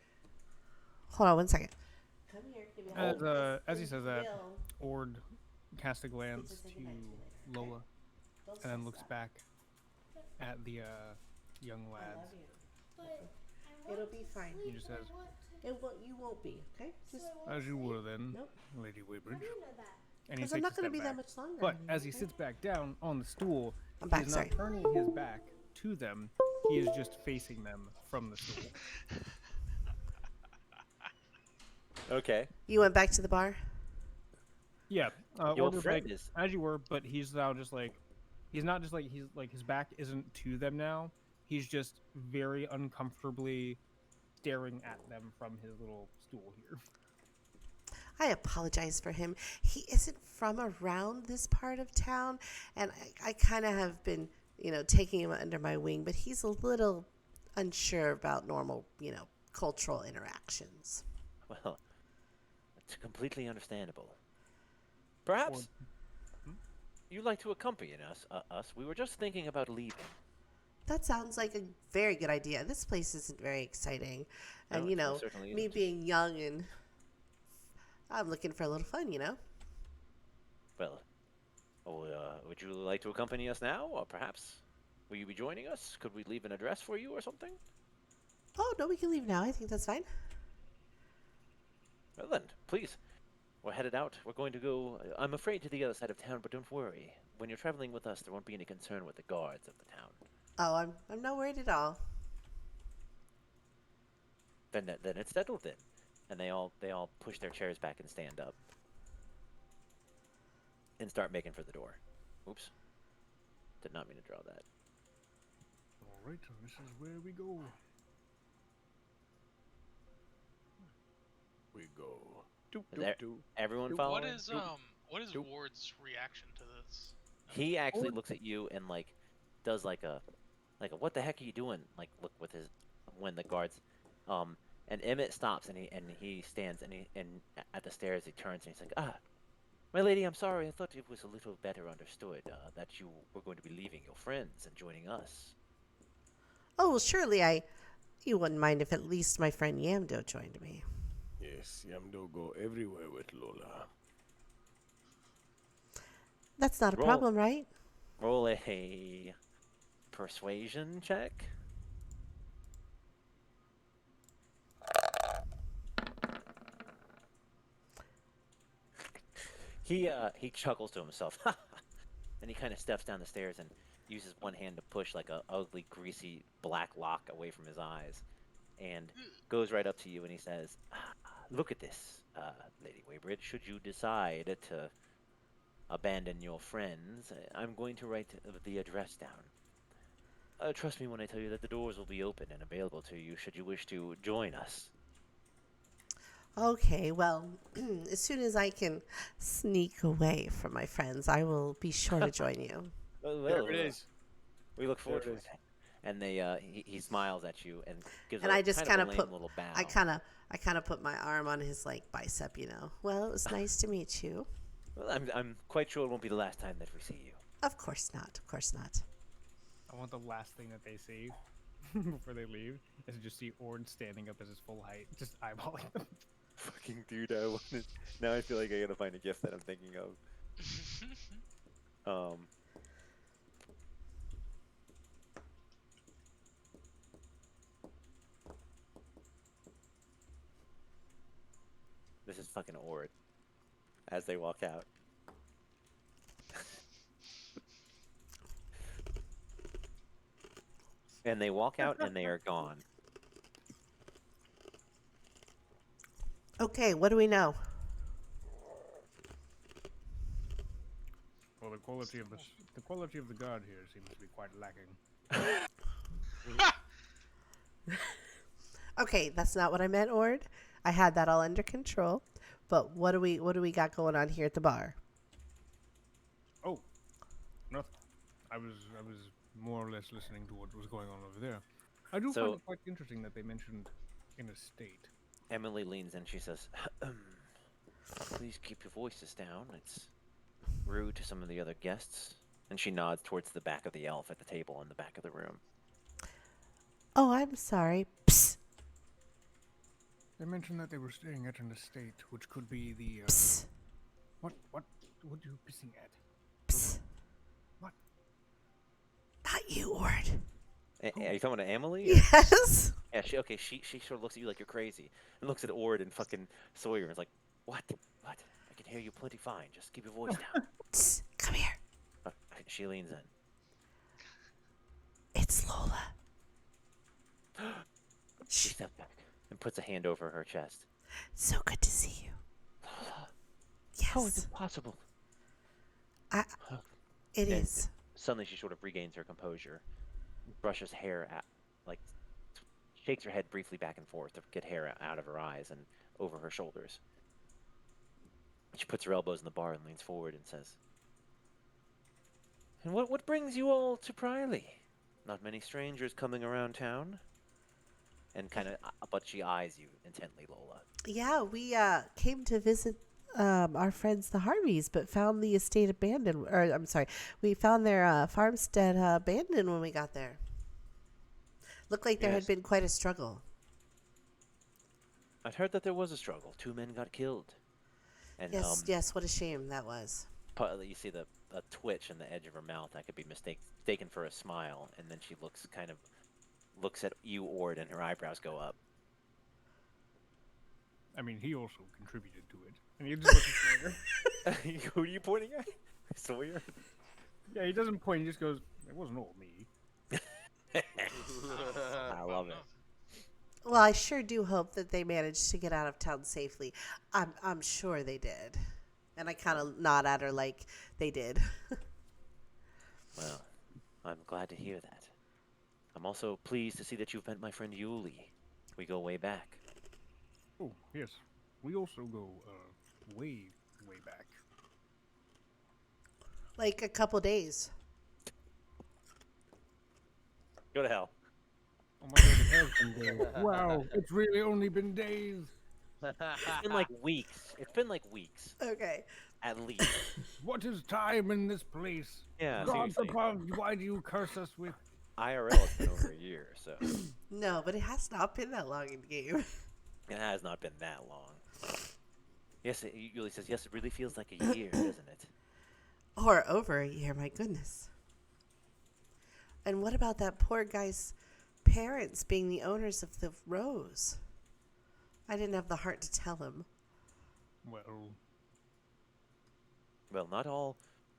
Hold on one second. Come here. Give me a As he says that, Bill, Ord casts a glance just say to goodnight to me later, okay? Lola don't and then say looks that. back at the young I lads. love you. But I want It'll be to fine. He sleep, just but I says, want to- You won't be, okay? Just, so I want As you were then, Nope. Lady How Weybridge. do you know that? And he because takes I'm a not going to step be back. that much longer. But honey, as he okay? sits back down on the stool, I'm he back, is sorry. not turning his back to them. He is just facing them from the stool. Okay. You went back to the bar? Yeah. Your Ord was friend like, is. as you were, but he's now just like, he's not just like, he's like, his back isn't to them now. He's just very uncomfortably staring at them from his little stool here. I apologize for him. He isn't from around this part of town, and I kind of have been, taking him under my wing, but he's a little unsure about normal, cultural interactions. Well, it's completely understandable. Perhaps you'd like to accompany us. We were just thinking about leaving. That sounds like a very good idea. This place isn't very exciting. And, No, it most certainly me isn't. being young and I'm looking for a little fun, Well, would you like to accompany us now, or perhaps will you be joining us? Could we leave an address for you or something? Oh, no, we can leave now. I think that's fine. Well then, please. We're headed out. We're going to go, I'm afraid, to the other side of town, but don't worry. When you're traveling with us, there won't be any concern with the guards of the town. Oh, I'm not worried at all. Then it's settled then. And they all push their chairs back and stand up. And start making for the door. Oops. Did not mean to draw that. Alright, this is where we go. We go. Doop, Is doop, there- doop. Everyone following? What is Doop. Ward's reaction to this? He actually looks at you and does like a what the heck are you doing? Like look with his when the guards and Emmett stops and he stands and at the stairs he turns and he's like, my lady, I'm sorry, I thought it was a little better understood that you were going to be leaving your friends and joining us. Oh, well, surely you wouldn't mind if at least my friend Yamdo joined me. Yes, Yamdo go everywhere with Lola. That's not a Roll. problem, right? Roll a persuasion check. He chuckles to himself, and he kind of steps down the stairs and uses one hand to push like a ugly, greasy black lock away from his eyes, and goes right up to you and he says, "Look at this, Lady Waybridge. Should you decide to abandon your friends, I'm going to write the address down. Trust me when I tell you that the doors will be open and available to you should you wish to join us." Okay, well, as soon as I can sneak away from my friends, I will be sure to join you. There it is. We look forward to There it it. And he smiles at you and gives And a I just kind kind of of a lame put little bow. I kind of put my arm on his bicep, Well, it was nice to meet you. Well, I'm quite sure it won't be the last time that we see you. Of course not. Of course not. I want the last thing that they see before they leave is to just see Ord standing up at his full height, just eyeballing them. Fucking dude, I want it. Now I feel like I gotta find a gift that I'm thinking of. This is fucking Ord. As they walk out. And they walk out and they are gone. Okay, what do we know? Well, the quality of the guard here seems to be quite lacking. Okay, that's not what I meant, Ord. I had that all under control. But what do we got going on here at the bar? Oh, nothing. I was more or less listening to what was going on over there. I do So- find it quite interesting that they mentioned an estate. Emily leans in. She says, "Please keep your voices down. It's rude to some of the other guests." And she nods towards the back of the elf at the table in the back of the room. Oh, I'm sorry. Psst. They mentioned that they were staying at an estate, which could be the Psst. what are you pissing at? Psst. What? Not you, Ord. Are you talking to Emily? or- Yes. Yeah, she sort of looks at you like you're crazy, and looks at Ord and fucking Sawyer and is like, "What? What? I can hear you plenty fine. Just keep your voice down." Psst. Come here. She leans in. It's Lola. She steps back and puts a hand over her chest. So good to see you. How is Yes, it possible? I, it And is. suddenly she sort of regains her composure, brushes hair out, like shakes her head briefly back and forth to get hair out of her eyes and over her shoulders. She puts her elbows in the bar and leans forward and says, "And what brings you all to Priley? Not many strangers coming around town." And kind of, but she eyes you intently, Lola. Yeah, we came to visit our friends the Harveys, but found the estate abandoned. Or I'm sorry, we found their farmstead abandoned when we got there. Looked like there had Yes. been quite a struggle. I'd heard that there was a struggle. 2 men got killed. And Yes, yes. What a shame that was. you see the a twitch in the edge of her mouth that could be mistaken for a smile, and then she looks at you, Ord, and her eyebrows go up. I mean, he also contributed to it. And he just looks at Sawyer. Who are you pointing at? Sawyer? Yeah, he doesn't point. He just goes, "It wasn't all me." I love it. Well, I sure do hope that they managed to get out of town safely. I'm sure they did. And I kind of nod at her like they did. Well, I'm glad to hear that. I'm also pleased to see that you've met my friend Yuli. We go way back. Oh, yes. We also go, way, way back. Like a couple days. Go to hell. Oh my god, it has been days. Wow, it's really only been days. It's been like weeks. It's been like weeks, Okay. at least. What is time in this place? Yeah, God seriously. above, why do you curse us with... IRL has been over a year, so No, but it has not been that long in game. it has not been that long. Yes, Yuli says, yes, it really feels like a year, doesn't it? Or over a year, my goodness. And what about that poor guy's parents being the owners of the Rose? I didn't have the heart to tell him. Well, Well, not all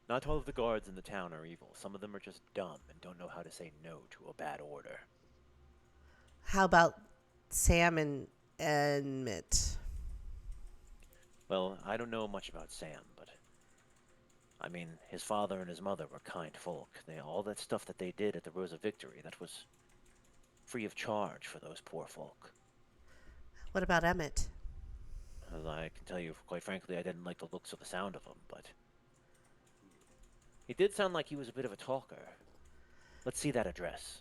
of the guards in the town are evil. Some of them are just dumb and don't know how to say no to a bad order. How about Sam and Emmett? Well, I don't know much about Sam, but I mean, his father and his mother were kind folk. All that stuff that they did at the Rose of Victory, that was free of charge for those poor folk. What about Emmett? As I can tell you, quite frankly, I didn't like the looks or the sound of him, but he did sound like he was a bit of a talker. Let's see that address.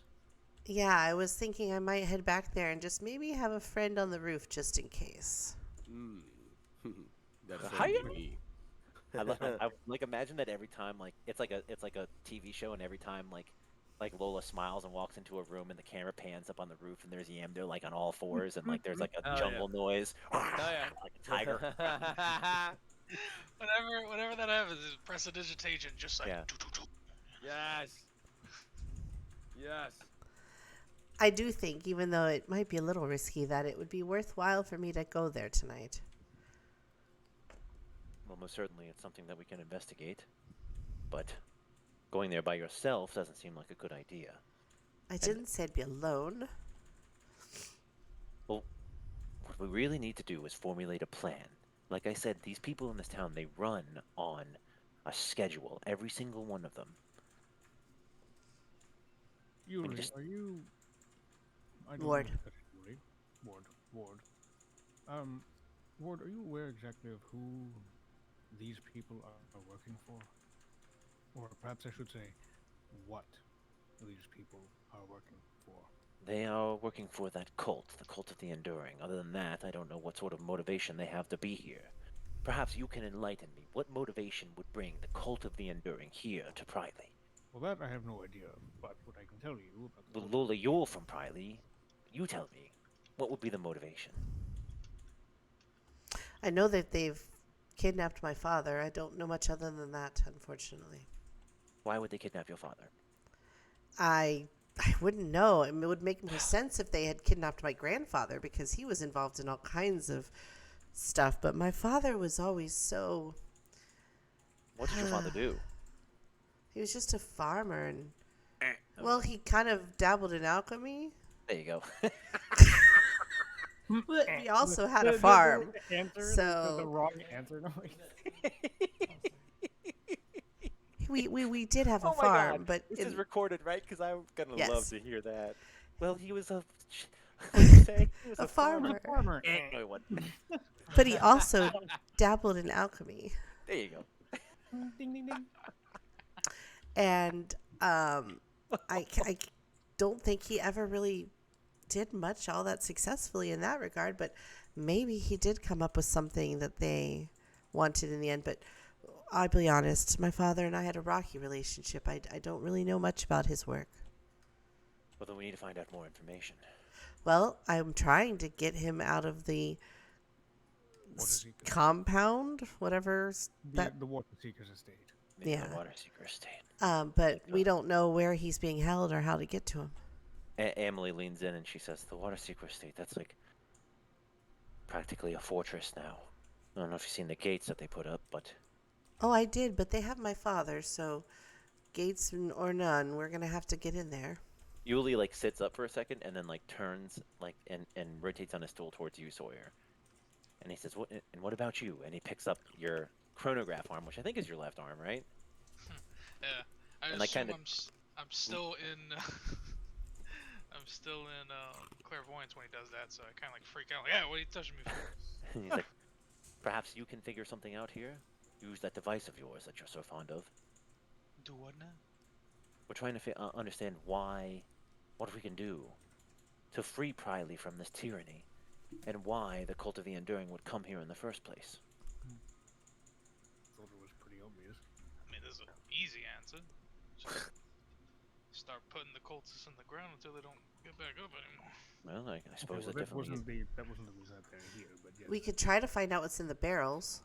Yeah, I was thinking I might head back there and just maybe have a friend on the roof just in case. That Hiya. friend me. I like imagine that every time it's like a TV show, and every time like Lola smiles and walks into a room and the camera pans up on the roof and there's Yamdo like on all fours and like there's like a Oh, jungle noise, Oh yeah. like a tiger. Whenever that happens, is prestidigitation, just like. Yeah. doo-doo-doo. Yes. Yes. I do think, even though it might be a little risky, that it would be worthwhile for me to go there tonight. Well, most certainly it's something that we can investigate, but going there by yourself doesn't seem like a good idea. I didn't say I'd be alone. Well, what we really need to do is formulate a plan. Like I said, these people in this town, they run on a schedule, every single one of them. Yuri, just- are you... I don't Ward. know if that's Yuri. Ward. Ward, are you aware exactly of who these people are working for? Or perhaps I should say, what these people are working for? They are working for that cult, the Cult of the Enduring. Other than that, I don't know what sort of motivation they have to be here. Perhaps you can enlighten me. What motivation would bring the Cult of the Enduring here to Priley? Well, that I have no idea, but what I can tell you about the Well, whole- Lola, you're from Priley. You tell me. What would be the motivation? I know that they've kidnapped my father. I don't know much other than that, unfortunately. Why would they kidnap your father? I wouldn't know. I mean, it would make more sense if they had kidnapped my grandfather because he was involved in all kinds of stuff. But my father was always so... What did your father do? He was just a farmer, and well, he kind of dabbled in alchemy. There you go. But we also had a The farm. answer, the so wrong answer noise. we did have a Oh my God, farm, but this is in, recorded, right? Because I'm gonna love Yes. to hear that. Well, he was a. What did you say? He was a a farmer. farmer. Farmer. No, he wasn't. But he also dabbled in alchemy, There you go. Ding ding ding. and I don't think he ever really did much all that successfully in that regard. But maybe he did come up with something that they wanted in the end. But I'll be honest, my father and I had a rocky relationship. I don't really know much about his work. Well, then we need to find out more information. Well, I'm trying to get him out of the Water seeker. compound, whatever that. The water seeker's estate. Maybe Yeah. the water seeker estate. But we don't know where he's being held or how to get to him. Emily leans in and she says, "The water seeker estate. That's like practically a fortress now. I don't know if you've seen the gates that they put up, but Oh, I did, but they have my father, so gates or none, we're gonna have to get in there. Yuli like sits up for a second and then like turns like and rotates on his stool towards you, Sawyer. And he says, what about you?" And he picks up your chronograph arm, which I think is your left arm, right? Yeah. I And, like, assume kinda- I'm still in. I'm still in clairvoyance when he does that, so I kind of like freak out. Like, yeah, what are you touching me for? And he's like, "Perhaps you can figure something out here? Use that device of yours that you're so fond of. Do what now? We're trying to understand what we can do to free Priley from this tyranny, and why the Cult of the Enduring would come here in the first place." Thought it was pretty obvious. I mean, there's an easy answer. Just start putting the cultists in the ground until they don't get back up anymore. Well, I suppose well, that definitely that wasn't the result there here, but yes. We could try to find out what's in the barrels.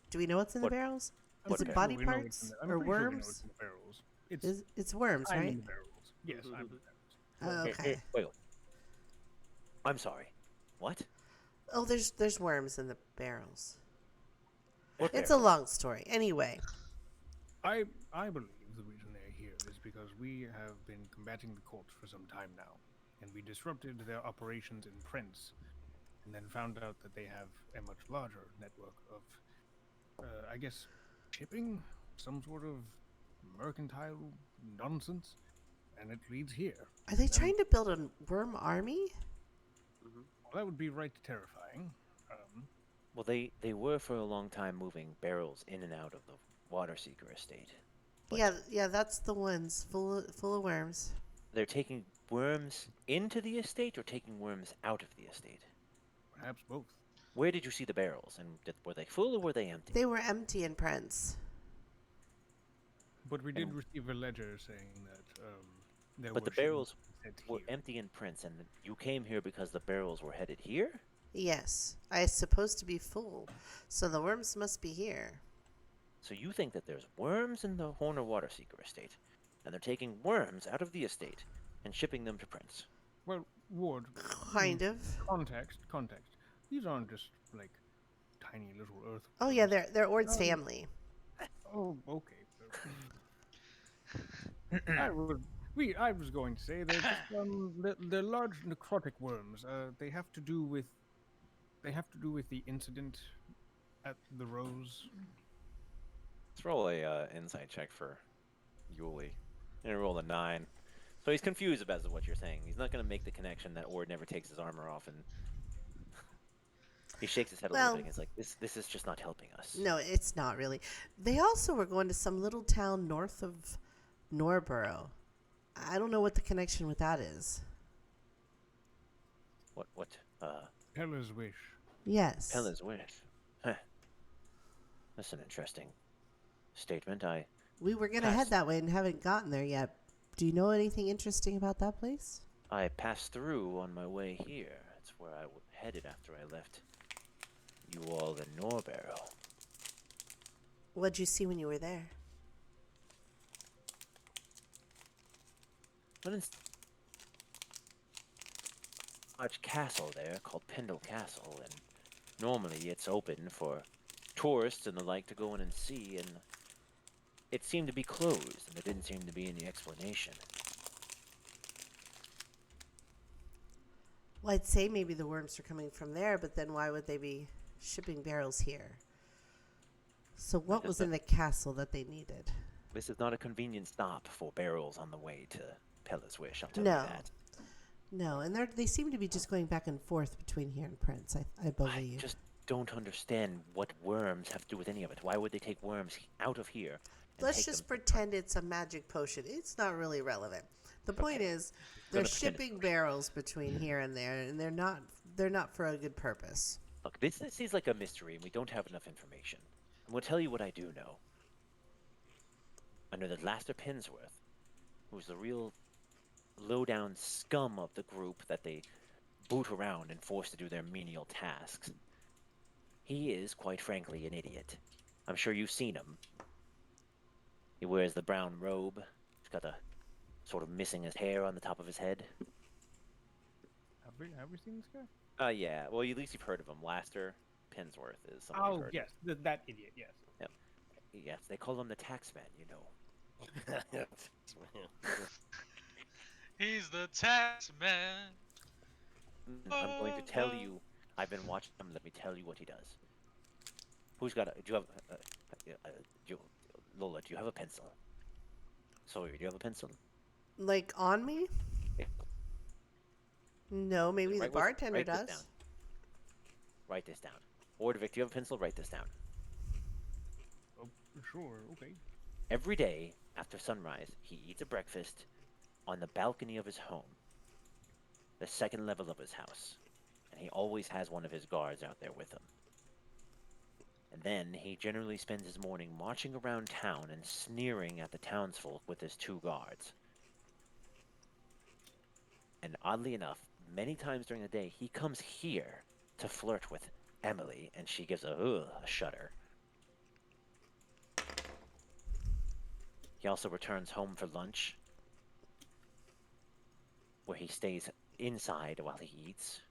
Do we know what's in What- the barrels? I'm what Is it pretty body we know what's parts in the- I'm or pretty sure we know worms? what's in the barrels. It's worms, I'm in right? the barrels. Yes, I'm in the barrels. Oh, Hey, okay. wait. I'm sorry. What? Oh, there's worms in the barrels. What It's barrels? a long story. Anyway, I believe the reason they're here is because we have been combating the cult for some time now, and we disrupted their operations in Prince, and then found out that they have a much larger network of, I guess, shipping, some sort of mercantile nonsense, and it leads here. are they trying to build a worm army? Well, that would be right terrifying. Well, they were for a long time moving barrels in and out of the Water Seeker estate. But Yeah, that's the ones full of worms. they're taking worms into the estate or taking worms out of the estate? Perhaps both. Where did you see the barrels? And were they full or were they empty? They were empty in Prince. But we did And- receive a letter saying that there But were the barrels shipments sent were here. empty in Prince, and you came here because the barrels were headed here? Yes, I is supposed to be full, so the worms must be here. So you think that there's worms in the Horner Water Seeker estate, and they're taking worms out of the estate and shipping them to Prince? Well, Ward, Kind of. context. These aren't just like tiny little earth. Oh yeah, they're Ord's family. Oh, okay. I was going to say they're just, they're large necrotic worms. They have to do with the incident at the Rose. Let's roll a insight check for Yuli. And roll a 9. So he's confused about what you're saying. He's not going to make the connection that Ord never takes his armor off, and he shakes his head a little Well- bit. And he's like, "This is just not helping us." No, it's not really. They also were going to some little town north of Norborough. I don't know what the connection with that is. What? Pella's wish. Yes. Pella's wish. Huh. That's an interesting statement. We were gonna Pass. head that way and haven't gotten there yet. Do you know anything interesting about that place? I passed through on my way here. That's where I headed after I left you all in Norbarrow. What'd you see when you were there? But in a large castle there called Pendle Castle, and normally it's open for tourists and the like to go in and see, and it seemed to be closed, and there didn't seem to be any explanation. Well, I'd say maybe the worms are coming from there, but then why would they be shipping barrels here? So what was in the castle that they needed? This is not a convenient stop for barrels on the way to Pella's Wish, I'll tell you No. that. No, and they seem to be just going back and forth between here and Prince, I I believe. just don't understand what worms have to do with any of it. Why would they take worms out of here? And Let's take just them? pretend it's a magic potion. It's not really relevant. The point Okay. is, they're gonna pretend it's shipping barrels between here and there, and they're not for a good purpose. Look, this seems like a mystery, and we don't have enough information. I'm going to tell you what I do know. I know that Laster Pinsworth, who's the real low-down scum of the group that they boot around and force to do their menial tasks, he is, quite frankly, an idiot. I'm sure you've seen him. He wears the brown robe. He's got a sort of missing his hair on the top of his head. Have we seen this guy? Yeah. Well, at least you've heard of him. Laster Pinsworth is someone you've Oh, heard. yes. That idiot, yes. Yes, they call him the taxman, you know. He's the tax man. I'm going to tell you. I've been watching him. Let me tell you what he does. Who's got a? Do you have? Lola, do you have a pencil? Sawyer, do you have a pencil? Like on me? Yeah. No, maybe the Write bartender this does. down. Write this down. Ordovik, do you have a pencil? Write this down. Oh, sure, okay. Every day after sunrise, he eats a breakfast on the balcony of his home, the second level of his house, and he always has one of his guards out there with him. And then he generally spends his morning marching around town and sneering at the townsfolk with his 2 guards. And oddly enough, many times during the day, he comes here to flirt with Emily, and she gives a shudder. He also returns home for lunch, where he stays inside while he eats,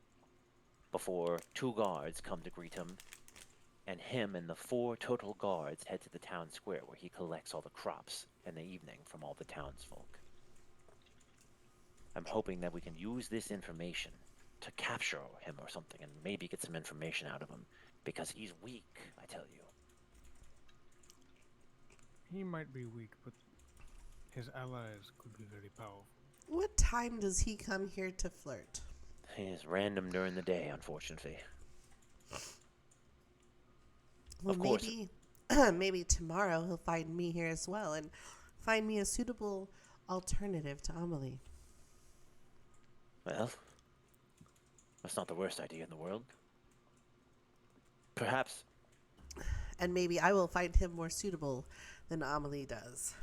before 2 guards come to greet him, and him and the 4 total guards head to the town square where he collects all the crops in the evening from all the townsfolk. I'm hoping that we can use this information to capture him or something and maybe get some information out of him, because he's weak, I tell you. He might be weak, but his allies could be very powerful. What time does he come here to flirt? He is random during the day, unfortunately. Well, Of course. maybe maybe tomorrow he'll find me here as well and find me a suitable alternative to Amelie. Well, that's not the worst idea in the world. Perhaps. And maybe I will find him more suitable than Amelie does.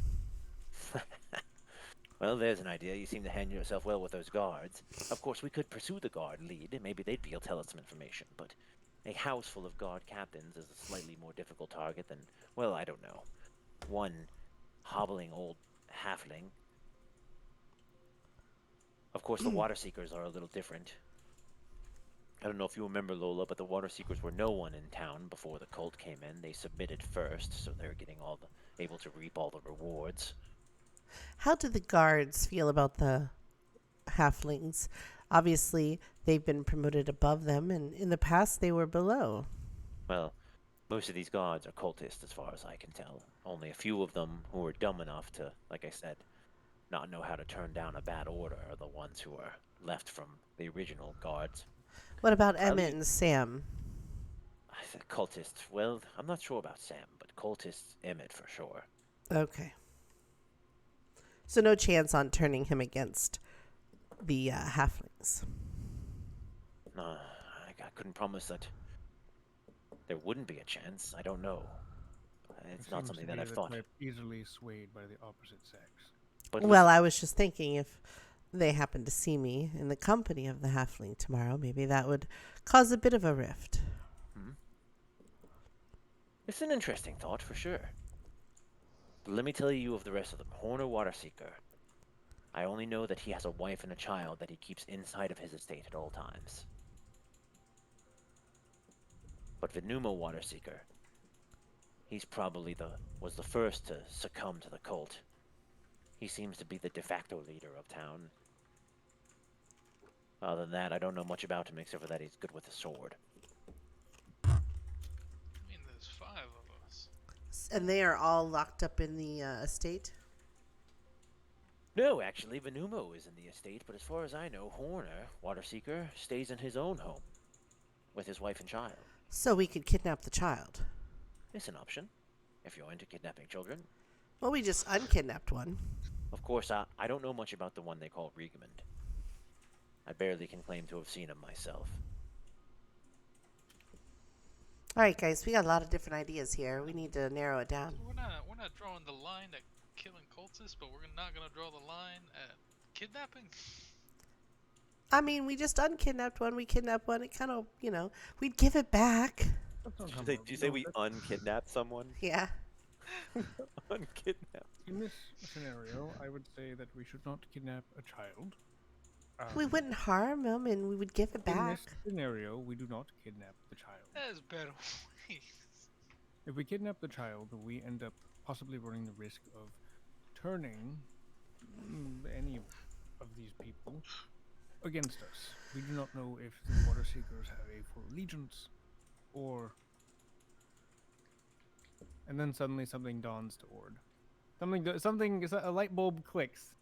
Well, there's an idea. You seem to handle yourself well with those guards. Of course, we could pursue the guard lead, and maybe they'd be able to tell us some information, but a house full of guard captains is a slightly more difficult target than, well, I don't know, one hobbling old halfling. Of course, the Water Seekers are a little different. I don't know if you remember, Lola, but the Water Seekers were no one in town before the cult came in. They submitted first, so they're getting able to reap all the rewards. How do the guards feel about the halflings? Obviously, they've been promoted above them, and in the past they were below. Well, most of these guards are cultists, as far as I can tell. Only a few of them who are dumb enough to, like I said, not know how to turn down a bad order are the ones who are left from the original guards. What about I'll Emmett leave- and Sam? I said cultists. Well, I'm not sure about Sam, but cultists, Emmett for sure. Okay. So no chance on turning him against the halflings. No, I couldn't promise that there wouldn't be a chance. I don't know. It's He not seems something to that be I've the thought. type easily swayed by the opposite sex. But Well, I was just thinking if they happen to see me in the company of the halfling tomorrow, maybe that would cause a bit of a rift. it's an interesting thought for sure. But let me tell you of the rest of them. Horner Waterseeker. I only know that he has a wife and a child that he keeps inside of his estate at all times. But Venuma Waterseeker, he's probably was the first to succumb to the cult. He seems to be the de facto leader of town. Other than that, I don't know much about him except for that he's good with a sword. I mean, there's 5 of us. And they are all locked up in the estate. No, actually, Venumo is in the estate, but as far as I know, Horner, Waterseeker, stays in his own home with his wife and child. So we could kidnap the child. It's an option, if you're into kidnapping children. Well, we just unkidnapped one. Of course, I don't know much about the one they call Riegemund. I barely can claim to have seen him myself. All right, guys, we got a lot of different ideas here. We need to narrow it down. So we're not drawing the line at killing cultists, but we're not gonna draw the line at kidnapping. I mean, we just unkidnapped one. We kidnapped one. It kind of, we'd give it back. That's not Did you say we unkidnapped someone? Yeah. Unkidnapped. In this scenario, I would say that we should not kidnap a child. We wouldn't harm him, and we would give it In back. this scenario, we do not kidnap the child. There's better ways. If we kidnap the child, we end up possibly running the risk of turning any of these people against us. We do not know if the Water Seekers have a full allegiance, or... And then suddenly something dawns to Ord. A light bulb clicks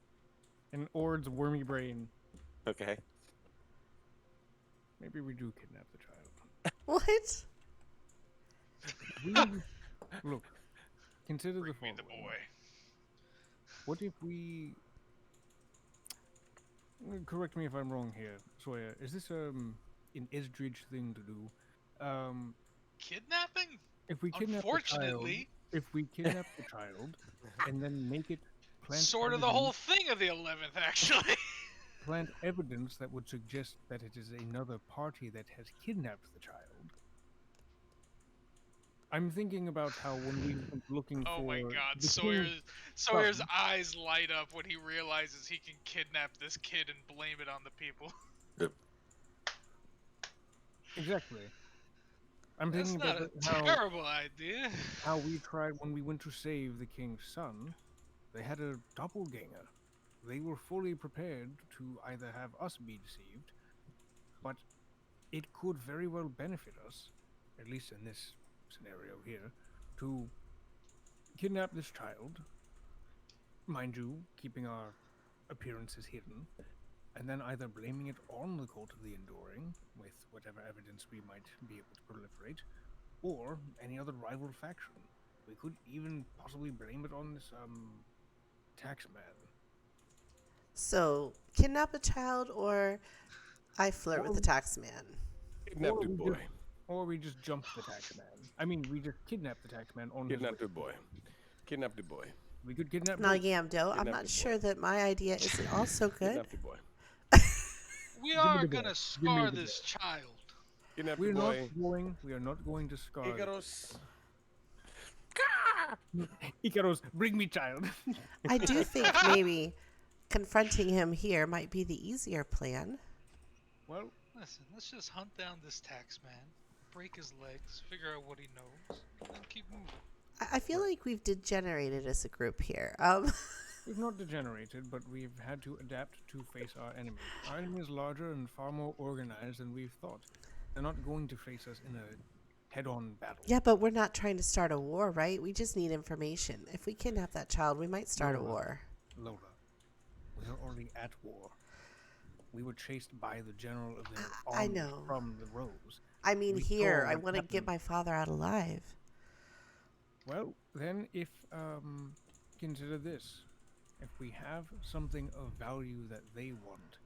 in Ord's wormy brain. Okay. Maybe we do kidnap the child. What? Look, consider Bring the me following. the boy. What if we... Correct me if I'm wrong here, Sawyer. Is this an Esdridge thing to do? Kidnapping? If we kidnap Unfortunately, if we kidnap the child and then make it plant sort of the whole thing of the 11th, actually. plant evidence that would suggest that it is another party that has kidnapped the child. I'm thinking about how when we went looking Oh for my God, the Sawyer's son. eyes light up when he realizes he can kidnap this kid and blame it on the people. Exactly. I'm That's thinking not about a terrible idea. how we tried when we went to save the king's son. They had a doppelganger. They were fully prepared to either have us be deceived, but it could very well benefit us, at least in this scenario here, to kidnap this child, mind you, keeping our appearances hidden, and then either blaming it on the Cult of the Enduring, with whatever evidence we might be able to proliferate, or any other rival faction. We could even possibly blame it on this, taxman. So, kidnap a child, or I flirt with the tax man. Kidnap the boy. Or we just jump the taxman. I mean, we just kidnap the taxman on his Kidnap way. the boy. Kidnap the boy. We could kidnap Now, both. Yamdo, I'm Kidnap not the sure that my idea isn't also good. Kidnap the boy. We me are the gonna boy. scar the this child. Kidnap We the boy. are not going to scar it. Icarus. Icaros, bring me child. I do think maybe confronting him here might be the easier plan. Well, Listen, let's just hunt down this tax man, break his legs, figure out what he knows, and then keep moving. I feel like we've degenerated as a group here. we've not degenerated, but we've had to adapt to face our enemy. Our enemy is larger and far more organized than we've thought. They're not going to face us in a head-on battle. Yeah, but we're not trying to start a war, right? We just need information. If we kidnap that child, we might start a Lola. war. Lola, we are already at war. We were chased by the general of the I army know. from the Rose. I mean, We here, saw I what want to get happened. my father out alive. Well, then if, consider this. If we have something of value that they want,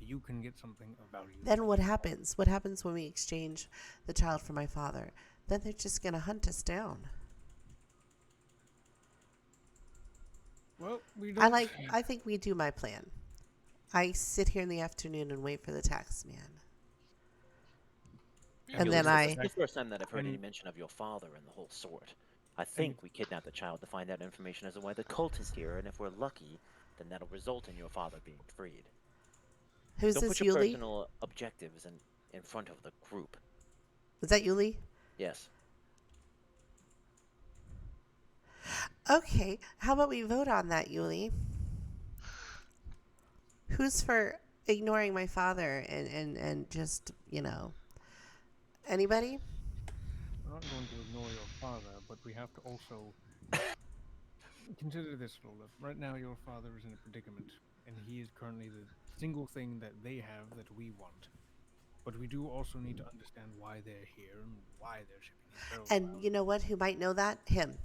you can get something of value. Then what happens? What happens when we exchange the child for my father? Then they're just going to hunt us down. Well, we don't... I think we do my plan. I sit here in the afternoon and wait for the tax man. And then It's the first time that I've heard any mention of your father and the whole sort. I think we kidnap the child to find out information as to why the cult is here, and if we're lucky, then that'll result in your father being freed. Who's Don't this, put your Yuli? personal objectives in front of the group. Was that Yuli? Yes. Okay, how about we vote on that, Yuli? Who's for ignoring my father and just, anybody? We're not going to ignore your father, but we have to also consider this, Lola. Right now, your father is in a predicament, and he is currently the single thing that they have that we want. But we do also need to understand why they're here and why they're shipping these barrels And around. you know what? Who might know that? Him.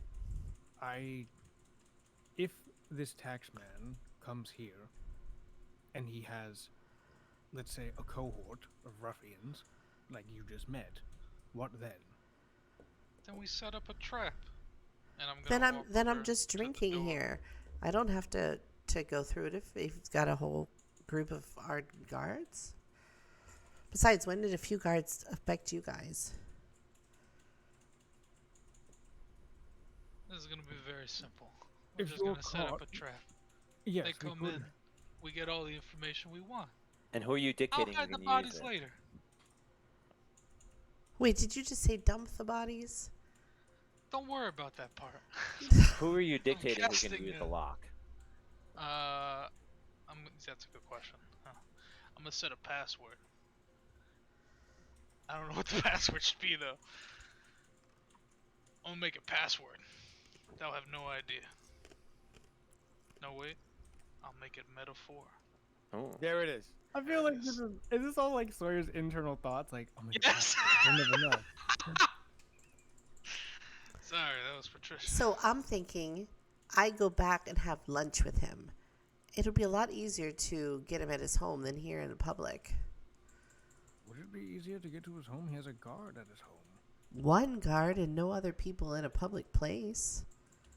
If this tax man comes here and he has, let's say, a cohort of ruffians like you just met, what then? Then we set up a trap. And I'm Then gonna I'm walk then I'm over just to the drinking door. here. I don't have to go through it if he's got a whole group of armed guards. Besides, when did a few guards affect you guys? This is gonna be very simple. We're If just you're gonna set up a caught- trap. Yes, They we come could. in. We get all the information we want. And who are you I'll dictating hide you're the going to use bodies it? later. Wait, did you just say dump the bodies? Don't worry about that part. Who are you dictating who's going to casting use it. the lock? That's a good question. Huh. I'm gonna set a password. I don't know what the password should be though. I'm gonna make a password. They'll have no idea. No wait. I'll make it metaphor. Oh. There it is. I feel like this is this all like Sawyer's internal thoughts? Like, oh my Yes. god, I never know. Sorry, that was Patricia. So I'm thinking I go back and have lunch with him. It'll be a lot easier to get him at his home than here in the public. Would it be easier to get to his home? He has a guard at his home. One guard and no other people in a public place.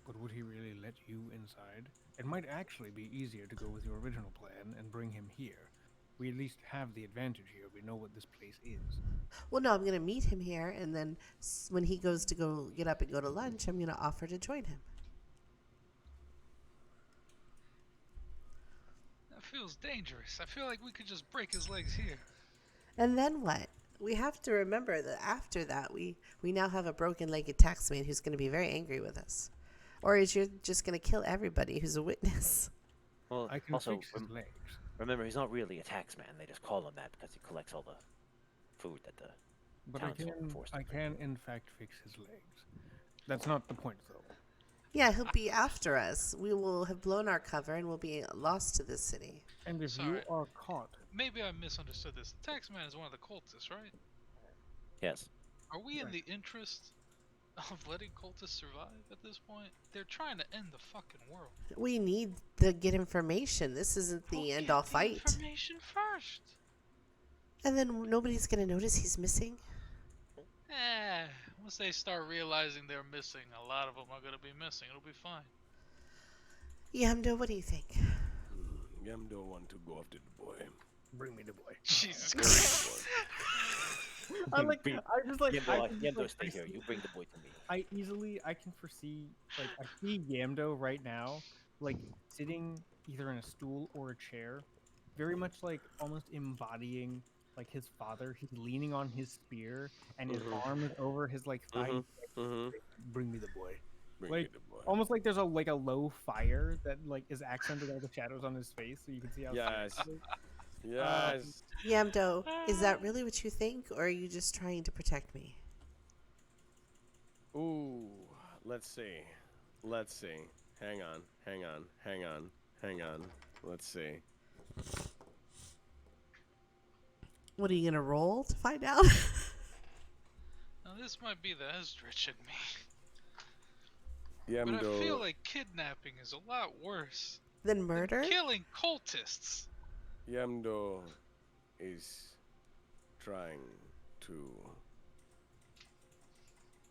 But would he really let you inside? It might actually be easier to go with your original plan and bring him here. We at least have the advantage here. We know what this place is. Well, no, I'm going to meet him here, and then when he goes to go get up and go to lunch, I'm going to offer to join him. That feels dangerous. I feel like we could just break his legs here. And then what? We have to remember that after that, we now have a broken-legged taxman who's going to be very angry with us. Or is you just going to kill everybody who's a witness? Well, I can also, fix his legs. remember, he's not really a tax man. They just call him that because he collects all the food that the But I council forced him to can in fact fix his legs. That's not the point, though. Yeah, he'll be after us. We will have blown our cover and we'll be lost to this city. And if you Sorry. are caught, Maybe I misunderstood this. The taxman is one of the cultists, right? Yes. Are we in the interest of letting cultists survive at this point? They're trying to end the fucking world. We need to get information. This isn't the We'll end-all get the fight. Information first. And then nobody's going to notice he's missing. Once they start realizing they're missing, a lot of them are gonna be missing. It'll be fine. Yamdo, what do you think? Yamdo want to go after the boy. bring me the boy. Jesus Christ. I like. Bring- I just like. I Yamdo, can just, Yamdo, like, stay I here. see- You bring the boy to me. I can foresee, like, I see Yamdo right now, like, sitting either in a stool or a chair, very much like almost embodying, like, his father. He's leaning on his spear, and his arm is over his, like, thigh. Mm-hmm. Bring me the boy. Bring Like, me the boy. Almost like there's a low fire that like is accenting all the shadows on his face, so you can see how. Yes. Yes. Yamdo, is that really what you think, or are you just trying to protect me? Ooh. Let's see. Let's see. Hang on. Hang on. Hang on. Hang on. Let's see. What are you gonna roll to find out? Now this might be the Eldritch in me, but I Yamdo. feel like kidnapping is a lot worse Then than murder? killing cultists. Yamdo is trying to.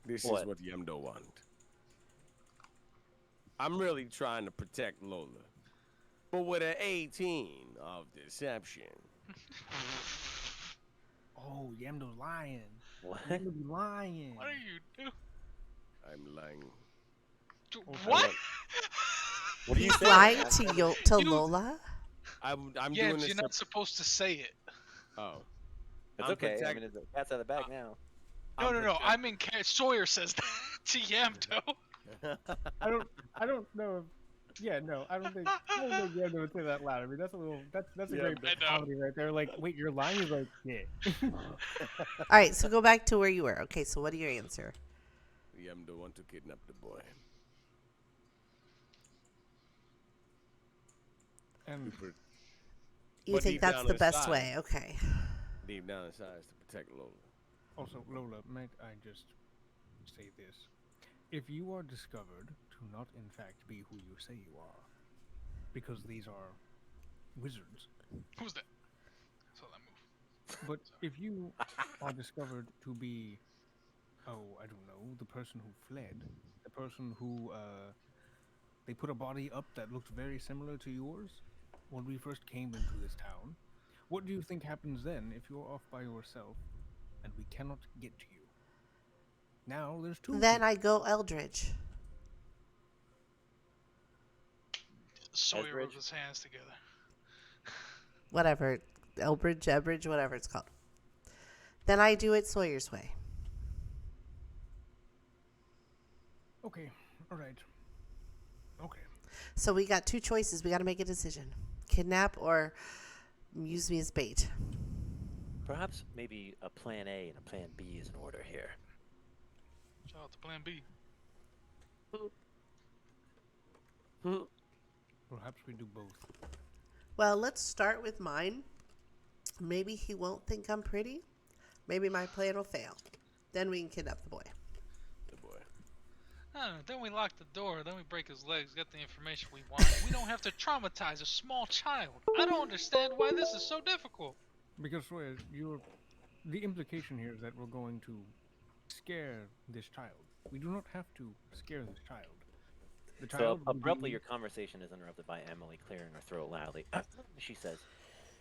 This What? is what Yamdo want. I'm really trying to protect Lola, but with an 18 of deception. Oh, Yamdo's lying. What? Yamdo be lying. What are you doing? I'm lying. What? What are you He's saying? lying to You- Lola? I'm Yeah, doing this. you're not supposed to say it. Oh. It's I'm okay. I protect- mean, the cat's out of the bag now. No, I'm no, no. protect- I mean, Sawyer says that to Yamto. I don't know. Yeah, no, I don't think Yendo would say that loud. I mean, that's a Yeah, great but- I know. comedy right there. Like, wait, you're lying? He's like, yeah. All right, so go back to where you were. Okay, so what are your answer? Yemdo want to kidnap the boy. And Super You But think deep that's down the inside- best way? Okay. deep down inside is to protect Lola. also, Lola, might I just say this? If you are discovered to not in fact be who you say you are, because these are wizards, Who's that? I saw that move. but if you are discovered to be, oh, I don't know, the person who fled, the person who, they put a body up that looked very similar to yours when we first came into this town, what do you think happens then if you're off by yourself and we cannot get to you? Now there's two. Then I go Eldridge. Sawyer Esbridge? rubs his hands together. Whatever. Elbridge, Ebridge, whatever it's called. Then I do it Sawyer's way. Okay, all right. Okay. So we got two choices. We got to make a decision. Kidnap or use me as bait. Perhaps maybe a plan A and a plan B is in order here. Shout out to Plan B. Perhaps we do both. Well, let's start with mine. Maybe he won't think I'm pretty. Maybe my plan will fail. Then we can kidnap the boy. The boy. I don't know, then we lock the door, then we break his legs, get the information we want. We don't have to traumatize a small child. I don't understand why this is so difficult. Because Sawyer, the implication here is that we're going to scare this child. We do not have to scare this child. The So child will abruptly, be- your conversation is interrupted by Emily clearing her throat loudly. She says,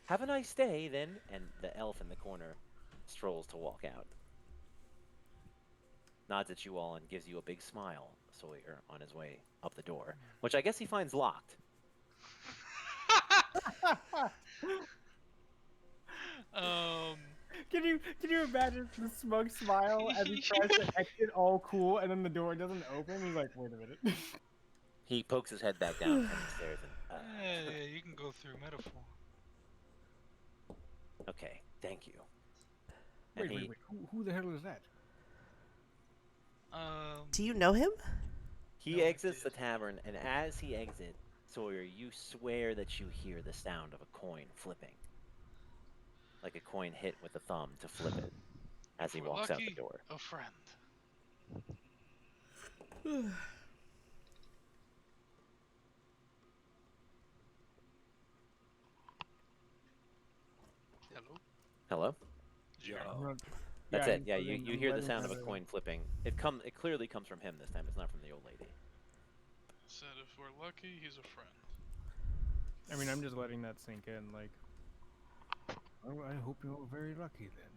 "Have a nice day, then." And the elf in the corner strolls to walk out. Nods at you all and gives you a big smile, Sawyer, on his way up the door, which I guess he finds locked. Can you imagine the smug smile as he tries to exit all cool and then the door doesn't open? He's like, wait a minute. He pokes his head back down from the stairs and, Yeah, you can go through metaphor. okay, thank you. And Wait. Who the hell is that? Do you know him? he No, I exits the did. tavern, and as he exits, Sawyer, you swear that you hear the sound of a coin flipping. Like a coin hit with a thumb to flip it as he If we're walks out the lucky, door. a friend. Hello? Hello? Did you hear I'm me? not- That's yeah, it. Yeah, you I'm hear the letting sound of a that, coin flipping. It clearly comes from him this time. It's not from the old lady. Said if we're lucky, he's a friend. I mean, I'm just letting that sink in. Like, oh, I hope you're very lucky then.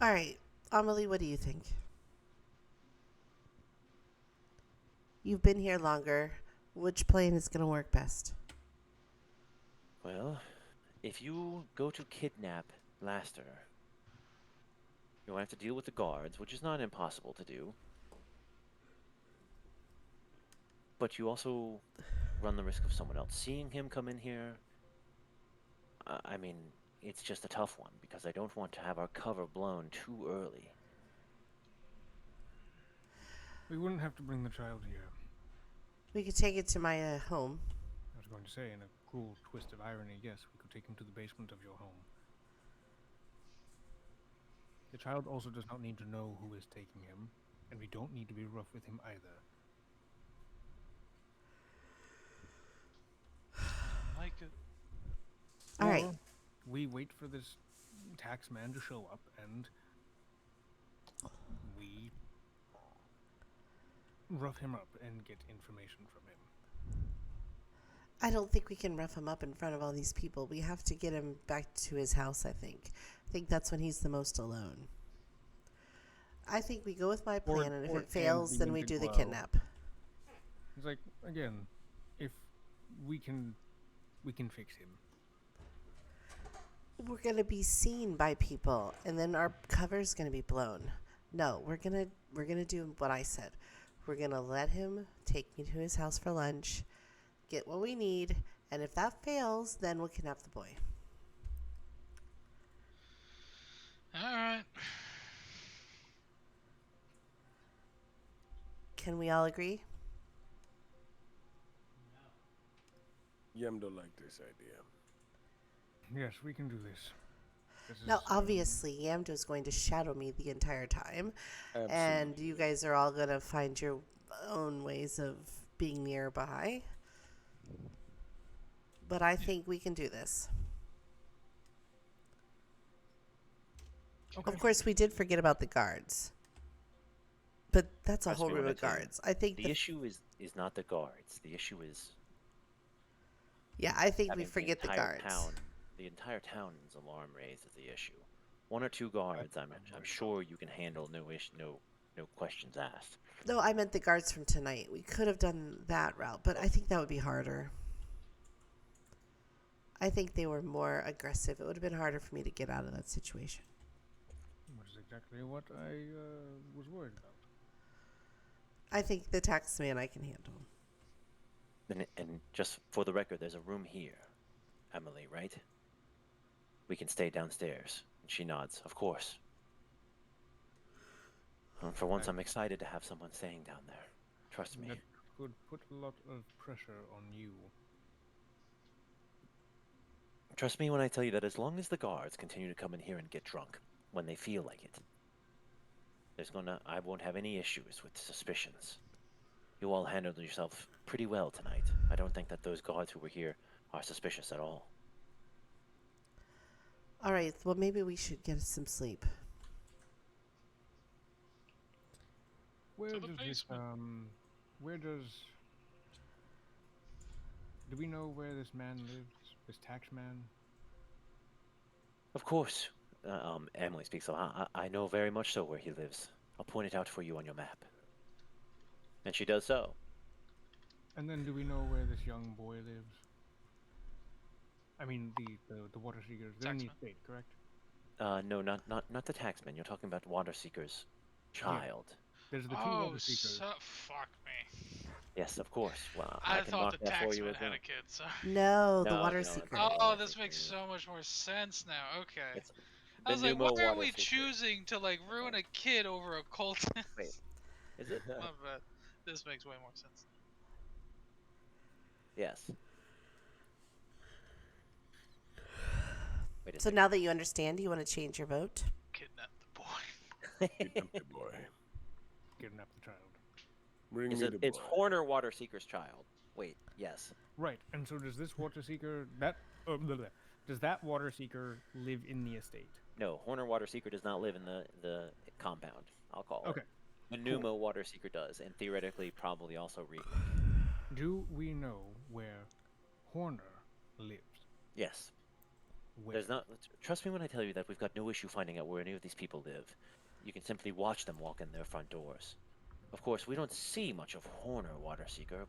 All right. Amelie, what do you think? You've been here longer. Which plan is going to work best? Well, if you go to kidnap Laster, you'll have to deal with the guards, which is not impossible to do. But you also run the risk of someone else seeing him come in here. I mean, it's just a tough one because I don't want to have our cover blown too early. We wouldn't have to bring the child here. We could take it to my home. I was going to say, in a cruel twist of irony, yes, we could take him to the basement of your home. The child also does not need to know who is taking him, and we don't need to be rough with him either. Like it. All right. Or we wait for this tax man to show up, and we rough him up and get information from him. I don't think we can rough him up in front of all these people. We have to get him back to his house, I think. I think that's when he's the most alone. I think we go with my Or- plan, and if or it fails, can then begin we to do the glow. kidnap. It's like, again, if we can fix him. We're gonna be seen by people, and then our cover's gonna be blown. No, we're gonna do what I said. We're going to let him take me to his house for lunch, get what we need, and if that fails, then we'll kidnap the boy. All right. Can we all agree? Yemdo liked this idea. Yes, we can do this. This Now, is, obviously, Yamdo's going to shadow me the entire time, and Absolutely. you guys are all going to find your own ways of being nearby. But I think we can do this. Okay. Of course, we did forget about the guards. But that's a Trust whole me when room I of tell you, guards. I think The issue is not the guards. The issue is yeah, I think we having forget the entire guards. Town, the entire town's alarm raised is the issue. One or two guards, I'm sure you can handle. No questions asked. No, I meant the guards from tonight. We could have done that route, but I think that would be harder. I think they were more aggressive. It would have been harder for me to get out of that situation. Which is exactly what I was worried about. I think the tax man I can handle. And just for the record, there's a room here, Emily, right? We can stay downstairs. And she nods. Of course. For once, I'm excited to have someone staying down there. Trust me. That could put a lot of pressure on you. Trust me when I tell you that as long as the guards continue to come in here and get drunk when they feel like it, I won't have any issues with suspicions. You all handled yourself pretty well tonight. I don't think that those guards who were here are suspicious at all. All right, well, maybe we should get some sleep. Where To the does this basement. where does do we know where this man lives? This tax man? Of course, Emily speaks. So I know very much so where he lives. I'll point it out for you on your map. And she does so. And then do we know where this young boy lives? I mean the water seekers. They're in the Taxman. estate, correct? No, not the taxman. You're talking about Water Seeker's child. There's the two Oh, water seekers. fuck me. Yes, of course. Well, I can thought mark the that for you taxman as had well. a kid. So. No, the No, water no, secret. it's- Oh, Water this makes Seeker. so much more sense now. Okay. It's I was the like, Numo why are Water we Seeker. choosing to like ruin a kid over a cult? Wait, is it? My bad. This makes way more sense. Yes. Wait a So second. now that you understand, you want to change your vote? Kidnap the boy. Kidnap the boy. Kidnap the child. Bring Is me it? the It's boy. Horner Water Seeker's child. Wait, yes. Right. And so does this water seeker does that water seeker live in the estate? No, Horner Water Seeker does not live in the compound. I'll call Okay. it. Manuma Water Seeker does, and theoretically probably also Reed. Do we know where Horner lives? Yes. Where? There's not. Trust me when I tell you that we've got no issue finding out where any of these people live. You can simply watch them walk in their front doors. Of course, we don't see much of Horner Water Seeker,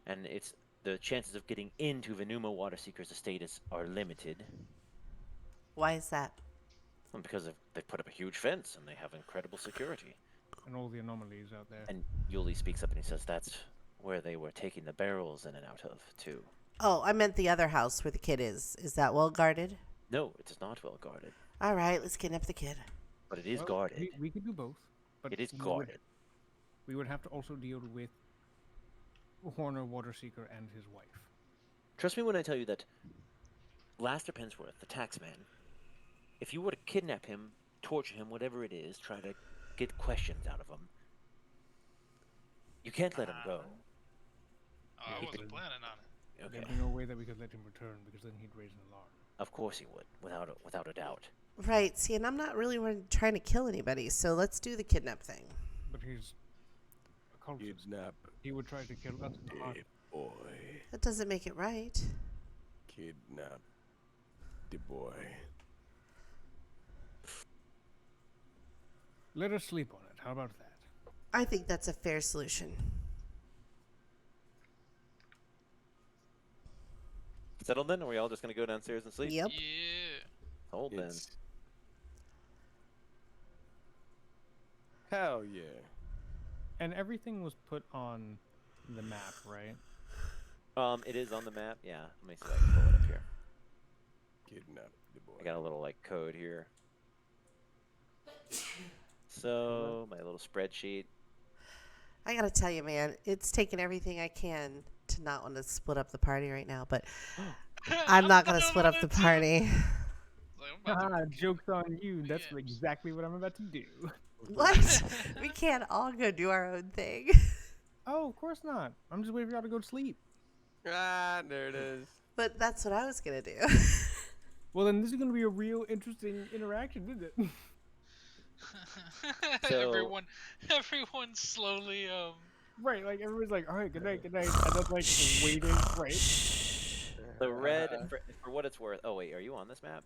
and it's the chances of getting into Venuma Water Seeker's estate are limited. Why is that? Well, because they've put up a huge fence and they have incredible security. And all the anomalies out there. And Yuli speaks up and he says that's where they were taking the barrels in and out of too. Oh, I meant the other house where the kid is. Is that well guarded? No, it is not well guarded, All right, let's kidnap the kid. but it is Well, guarded. We could do both. But It is we would- guarded. We would have to also deal with Horner Water Seeker and his wife. Trust me when I tell you that Laster Pensworth, the taxman, if you were to kidnap him, torture him, whatever it is, try to get questions out of him, you can't let him go. Oh, I he wasn't could- planning on it. Okay. There'd be no way that we could let him return because then he'd raise an alarm. Of course he would, without a doubt. Right, see, and I'm not really trying to kill anybody, so let's do the kidnap thing. But he's a cultist. Kidnap He would try to kill us. the boy. That doesn't make it right. Kidnap the boy. Let us sleep on it. How about that? I think that's a fair solution. Settled then? Are we all just gonna go downstairs and sleep? Yep. Yeah. Hold then. Hell yeah. And everything was put on the map, right? It is on the map. Yeah. Let me see if I can pull it up here. Kidnap the boy. I got a little like code here. So my little spreadsheet. I gotta tell you, man, it's taken everything I can to not want to split up the party right now, but I'm not gonna split up the party. Like, I'm about to- Ah, joke's on you. That's Yeah. exactly what I'm about to do. What? We can't all go do our own thing. Oh, of course not. I'm just waiting for y'all to go to sleep. Ah, there it is. But that's what I was gonna do. Well, then this is going to be a real interesting interaction, isn't it? So- everyone slowly Right, like everybody's like, all right, good night, and I'm like waiting, right? The red, for what it's worth. Oh wait, are you on this map?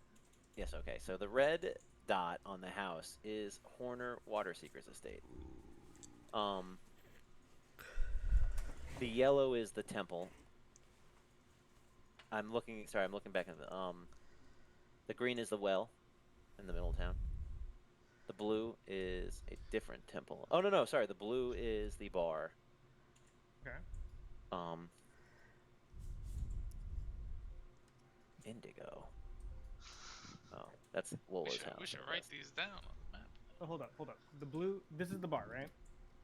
Yes. Okay. So the red dot on the house is Horner Water Seekers Estate. The yellow is the temple. I'm looking. Sorry, I'm looking back at the green is the well, in the middle of town. The blue is a different temple. Oh no, sorry. The blue is the bar. Okay. Indigo. Oh, that's Lola's house. we should I write guess. these down on the map. Oh, hold up. The blue, this is the bar, right?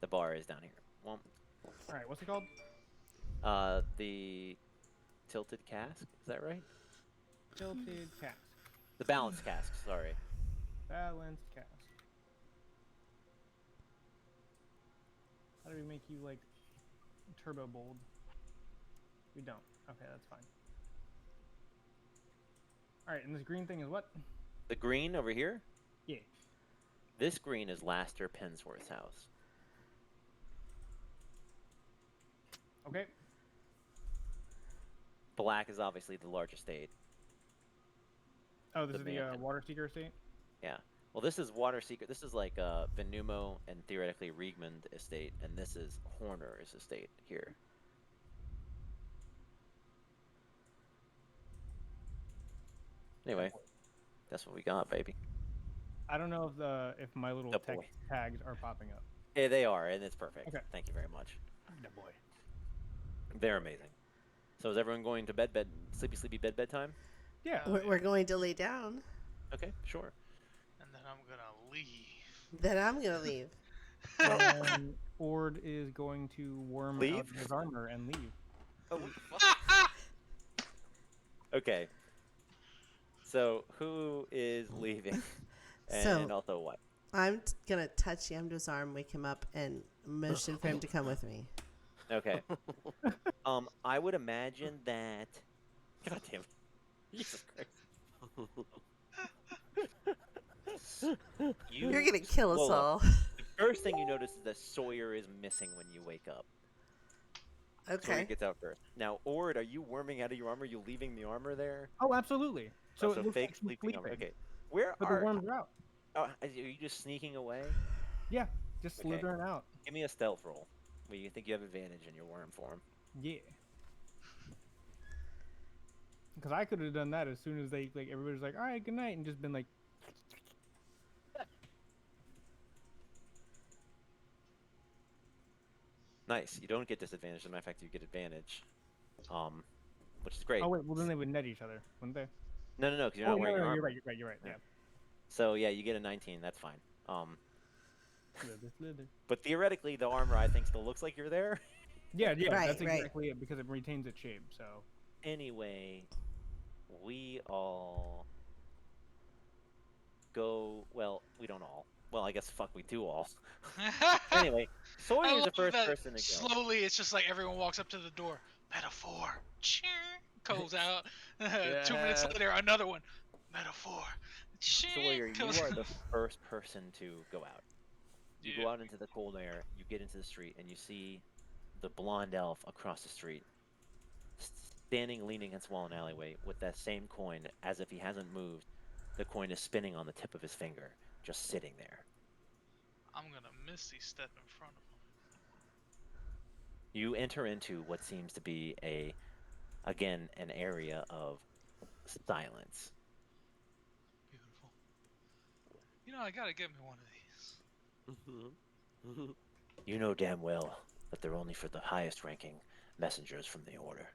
The bar is down here. Well, All right, what's it called? the tilted cask. Is that right? Tilted cask. The balanced cask. Sorry. Balanced cask. How do we make you, like, turbo bold? We don't. Okay, that's fine. Alright, and this green thing is what? The green over here. Yeah. This green is Laster Pensworth's house. Okay. Black is obviously the large estate. Oh, this The is the mansion. water seeker estate? Yeah. Well, this is Water Seeker. This is like Venumo and theoretically Riegmund estate, and this is Horner's estate here. Anyway, that's what we got, baby. I don't know if my little Oh, text boy. tags are popping up. Yeah, they are, and it's perfect. Okay. Thank you very much. No boy. They're amazing. So is everyone going to bed, sleepy, bedtime? Yeah. We're going to lay down. Okay, sure. And then I'm gonna leave. Then I'm gonna leave. Ord is going to worm out Leave? his armor and leave. Oh, okay. So who is leaving? And So- also what? I'm gonna touch Yamdo's arm, wake him up, and motion for him to come with me. Okay. I would imagine that. God damn it. Jesus Christ. You're gonna kill us Lola, all. The first thing you notice is that Sawyer is missing when you wake up. Sawyer Okay. gets out first. Now, Ord, are you worming out of your armor? Are you leaving the armor there? Oh, absolutely. So Oh, it looks fake like she's sleeping armor. sleeping, Okay. Where but are? the worms are out. Oh, are you just sneaking away? Yeah, just Okay. slithering out. Give me a stealth roll. Where you think you have advantage in your worm form. Yeah. Because I could have done that as soon as everybody's like, all right, good night, and just been like, Nice. You don't get disadvantage. As a matter of fact, you get advantage. Which is great. oh wait, well then they would net each other, wouldn't they? No, because you're Oh, not no, wearing no, your you're armor. right, you're right. Yeah. Yeah. So yeah, you get a 19. That's fine. Slither. But theoretically, the armor I think still looks like you're there. Yeah, Right, that's right. exactly it because it retains its shape. So Anyway, we all go. Well, we don't all. Well, I guess fuck, we do all. Anyway, I Sawyer's love the first that person to go. slowly, it's just like everyone walks up to the door. Metaphor. Cheer. Goes out. 2 minutes Yeah. later, another one. Metaphor. Sawyer, you Goes are out. the first person to go out. You Yeah. go out into the cold air, you get into the street, and you see the blonde elf across the street, standing leaning against the wall in an alleyway with that same coin, as if he hasn't moved. The coin is spinning on the tip of his finger, just sitting there. I'm gonna misty step in front of him. You enter into what seems to be again, an area of silence. Beautiful. You know, I gotta get me one of these. You know damn well that they're only for the highest ranking messengers from the order.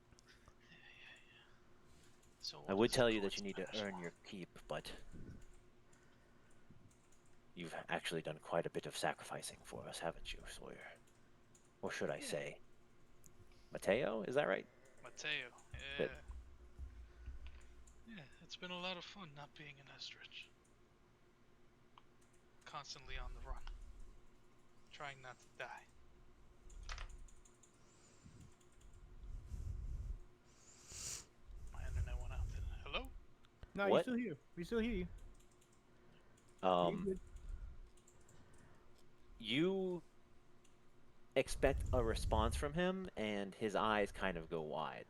So I what would does the tell you that court you need to smash earn want? your keep, but you've actually done quite a bit of sacrificing for us, haven't you, Sawyer? Or should I say, Mateo? Is that right? Mateo. Good. Yeah. Yeah, it's been a lot of fun not being in Estridge. Constantly on the run. Trying not to die. My internet went out. Hello? No, you What? still here. We still hear you. You good. You expect a response from him, and his eyes kind of go wide.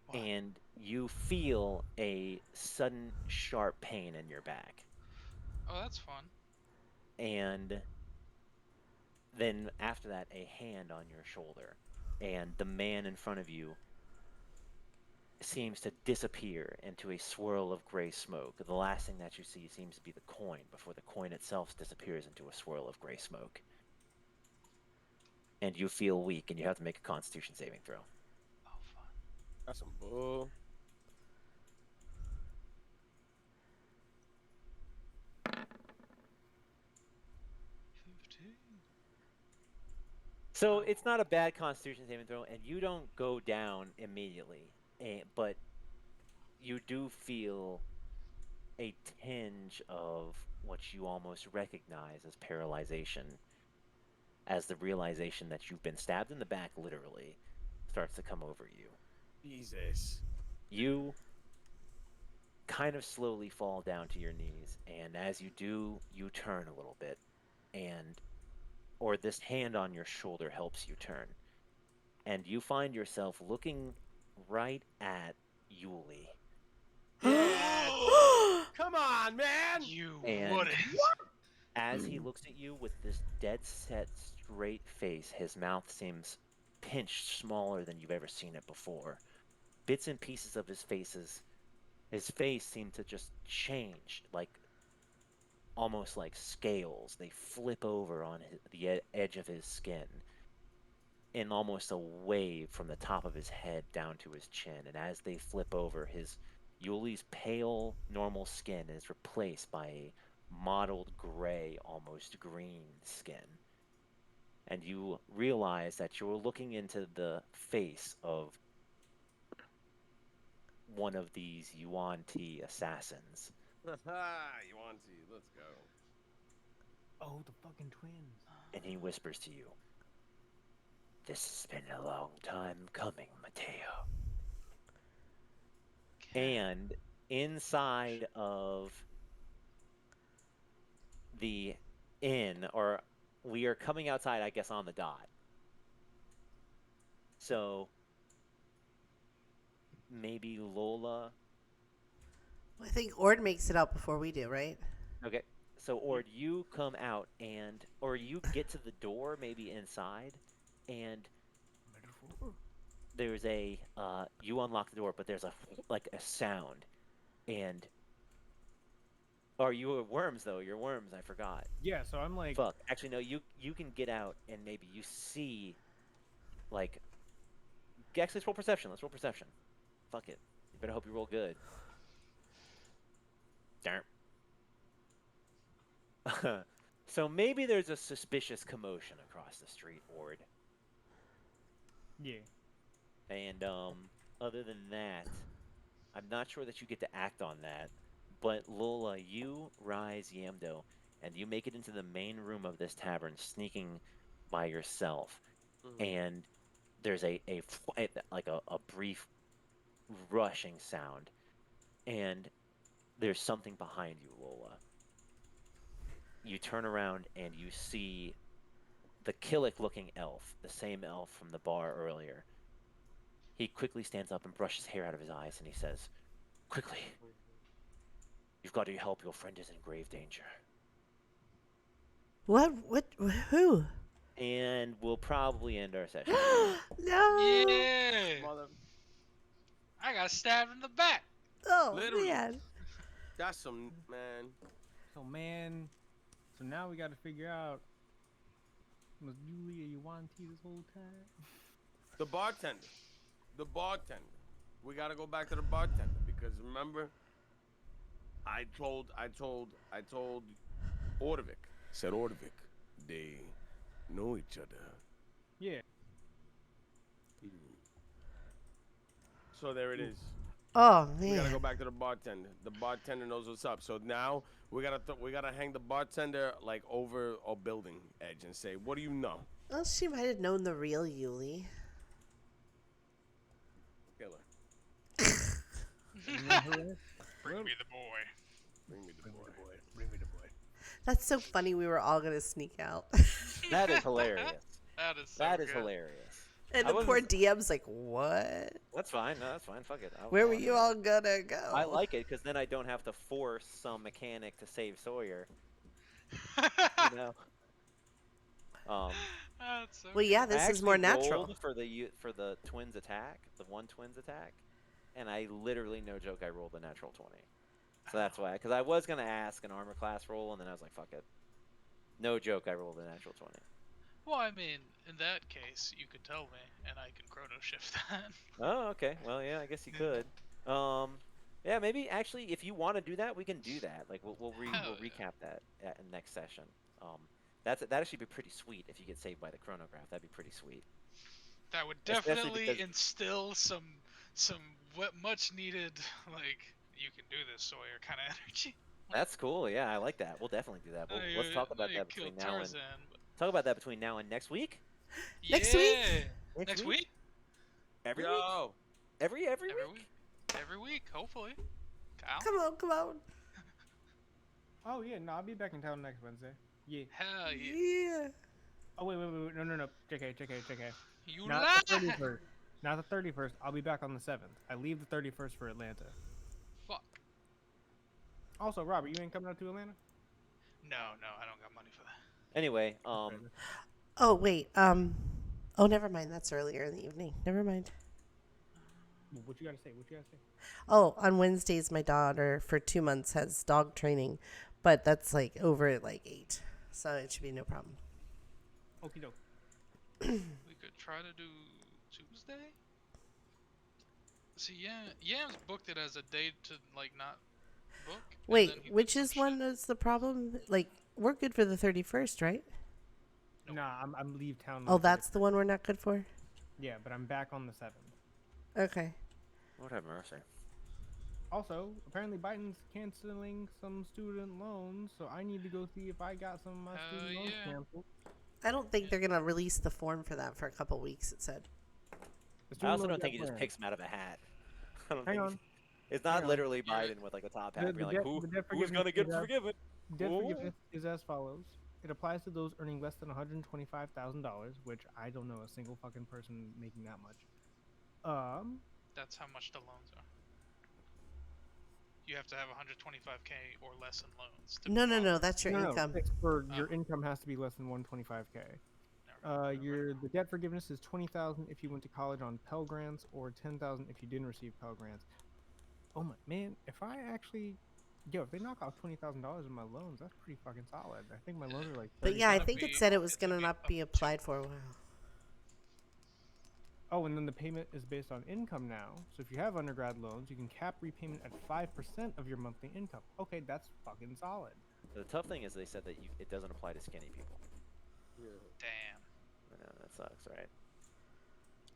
What? And you feel a sudden sharp pain in your back. Oh, that's fun. And then after that, a hand on your shoulder. And the man in front of you seems to disappear into a swirl of gray smoke. The last thing that you see seems to be the coin before the coin itself disappears into a swirl of gray smoke. And you feel weak, and you have to make a Constitution saving throw. Oh, fun. That's some bull. So it's not a bad Constitution saving throw, and you don't go down immediately, but you do feel a tinge of what you almost recognize as paralyzation, as the realization that you've been stabbed in the back, literally, starts to come over you. Jesus. You kind of slowly fall down to your knees, and as you do, you turn a little bit, or this hand on your shoulder helps you turn, and you find yourself looking right at Yuli. Come on, man! You And wouldn't. as he looks at you with this dead set, straight face, his mouth seems pinched smaller than you've ever seen it before. Bits and pieces of his face seem to just change, like almost like scales. They flip over on the edge of his skin in almost a wave from the top of his head down to his chin. And as they flip over, Yuli's pale, normal skin is replaced by a mottled gray, almost green skin. And you realize that you're looking into the face of one of these Yuan Ti assassins. Yuan-Ti, let's go. Oh, the fucking twins. And he whispers to you, "This has been a long time coming, Mateo." And inside of the inn, or we are coming outside, I guess, on the dot. So maybe Lola. I think Ord makes it out before we do, right? Okay. So, Ord, you come out or you get to the door, maybe inside, and there's you unlock the door, but there's a sound, and are you worms though? You're worms. I forgot. Yeah, so I'm like, Fuck. Actually, no. You can get out, and maybe you see, like. Actually, let's roll perception. Let's roll perception. Fuck it. You better hope you roll good. Darn. So maybe there's a suspicious commotion across the street, Ord. yeah. And other than that, I'm not sure that you get to act on that. But Lola, you rise Yamdo, and you make it into the main room of this tavern, sneaking by yourself. And there's a brief rushing sound, and there's something behind you, Lola. You turn around and you see the Killick-looking elf, the same elf from the bar earlier. He quickly stands up and brushes hair out of his eyes, and he says, "Quickly, you've got to help. Your friend is in grave danger." What? Who? And we'll probably end our session. No. Yeah. Mother, I got stabbed in the back. Oh Literally. man. that's some man. So man, So now we got to figure out, was Julia Yuanti this whole time? The bartender. The bartender. We gotta go back to the bartender because remember, I told Ordovik. Said Ordovik, they know each other. Yeah. So there it is. Oh We gotta man. go back to the bartender. The bartender knows what's up. So now we gotta hang the bartender like over a building edge and say, "What do you know?" Well, she might have known the real Yuli. Killer. Bring me the boy. Bring me the boy. Bring me the boy. That's so funny. We were all gonna sneak out, That is hilarious. That is so That is good. hilarious. and I the poor wasn't- DM's like, "What? That's fine. No, that's fine. Fuck it. Where were you all gonna go?" I like it because then I don't have to force some mechanic to save Sawyer. You know. That's so Well, yeah, good. this I is more actually natural. rolled for the twins attack, the one twins attack, and I literally, no joke, I rolled a natural 20. So that's why, because I was gonna ask an armor class roll, and then I was like, fuck it. No joke, I rolled a natural 20. Well, I mean, in that case, you could tell me, and I can chrono shift that. Oh, okay. Well, yeah, I guess you could. Yeah, maybe actually, if you want to do that, we can do that. Like, we'll Hell yeah. recap that in next session. That'd actually be pretty sweet if you get saved by the chronograph. That'd be pretty sweet. That would Especially definitely because- instill some much needed, like, you can do this, Sawyer kind of energy. That's cool. Yeah, I like that. We'll definitely do that. Let's talk about that between now and talk about that between now and next week. Next week? Yeah. Next week? Every week. Yo, Every Every week. week. Every week, hopefully. Kyle? Come on, come on. Oh yeah, no, I'll be back in town next Wednesday. Yeah. Hell yeah. Yeah. Oh wait, no. JK. You Not lie! the 31st. Not the 31st. I'll be back on the 7th. I leave the 31st for Atlanta. Fuck. Also, Robert, you ain't coming out to Atlanta? No, I don't got money for that. Anyway, Oh wait. Oh, never mind. That's earlier in the evening. Never mind. What you gotta say? Oh, on Wednesdays, my daughter for 2 months has dog training, but that's like over at like 8, so it should be no problem. Okie doke. We could try to do Tuesday? See, Yam's booked it as a date to, like, not book. and then Wait, he which did is some one shit. is the problem? Like, we're good for the 31st, right? Nope. Nah, I'm leave town. on Oh, the that's 31st. the one we're not good for? Yeah, but I'm back on the 7th. Okay. Lord have mercy. Also, apparently Biden's canceling some student loans, so I need to go see if I got some of my student loans yeah. canceled. I don't think they're going to release the form for that for a couple weeks, it said. The I student also loans don't think he got just planned. picks them out of a hat. I don't Hang think on. it's not Hang on. literally Yeah. Biden with like a top The- hat the being like, debt- who's the debt gonna forgiveness get is as- forgiven? Debt Whoa. forgiveness is as follows. It applies to those earning less than $125,000, which I don't know a single fucking person making that much. That's how much the loans are. You have to have 125k or less in loans. To No, that's your no, income. it's for your Oh. income has to be less than 125k. Never mind. The debt forgiveness is 20,000 if you went to college on Pell Grants, or 10,000 if you didn't receive Pell Grants. Oh my man, if they knock off $20,000 in my loans, that's pretty fucking solid. I think my loans are like. But yeah, I gonna think it be- said it was it's going to gonna be not up be to- applied for a while. Oh, and then the payment is based on income now. So if you have undergrad loans, you can cap repayment at 5% of your monthly income. Okay, that's fucking solid. The tough thing is they said that it doesn't apply to skinny people. Damn. I know that sucks, right?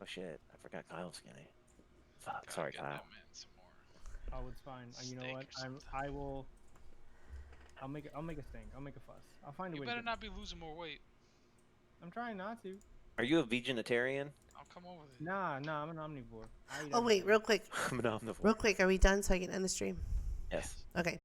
Oh shit, I forgot Kyle's skinny. Fuck, Gotta sorry get Kyle. that man some more. Oh, it's fine. You know Steak what? or something. I'll make a stink. I'll make a fuss. I'll find a You way. to better get- not be losing more weight. I'm trying not to. Are you a vegetarian? I'll come over there. Nah, I'm an omnivore. I eat Oh, wait, everything. real quick. I'm an omnivore. Real quick, are we done so I can end the stream? Yes. Okay.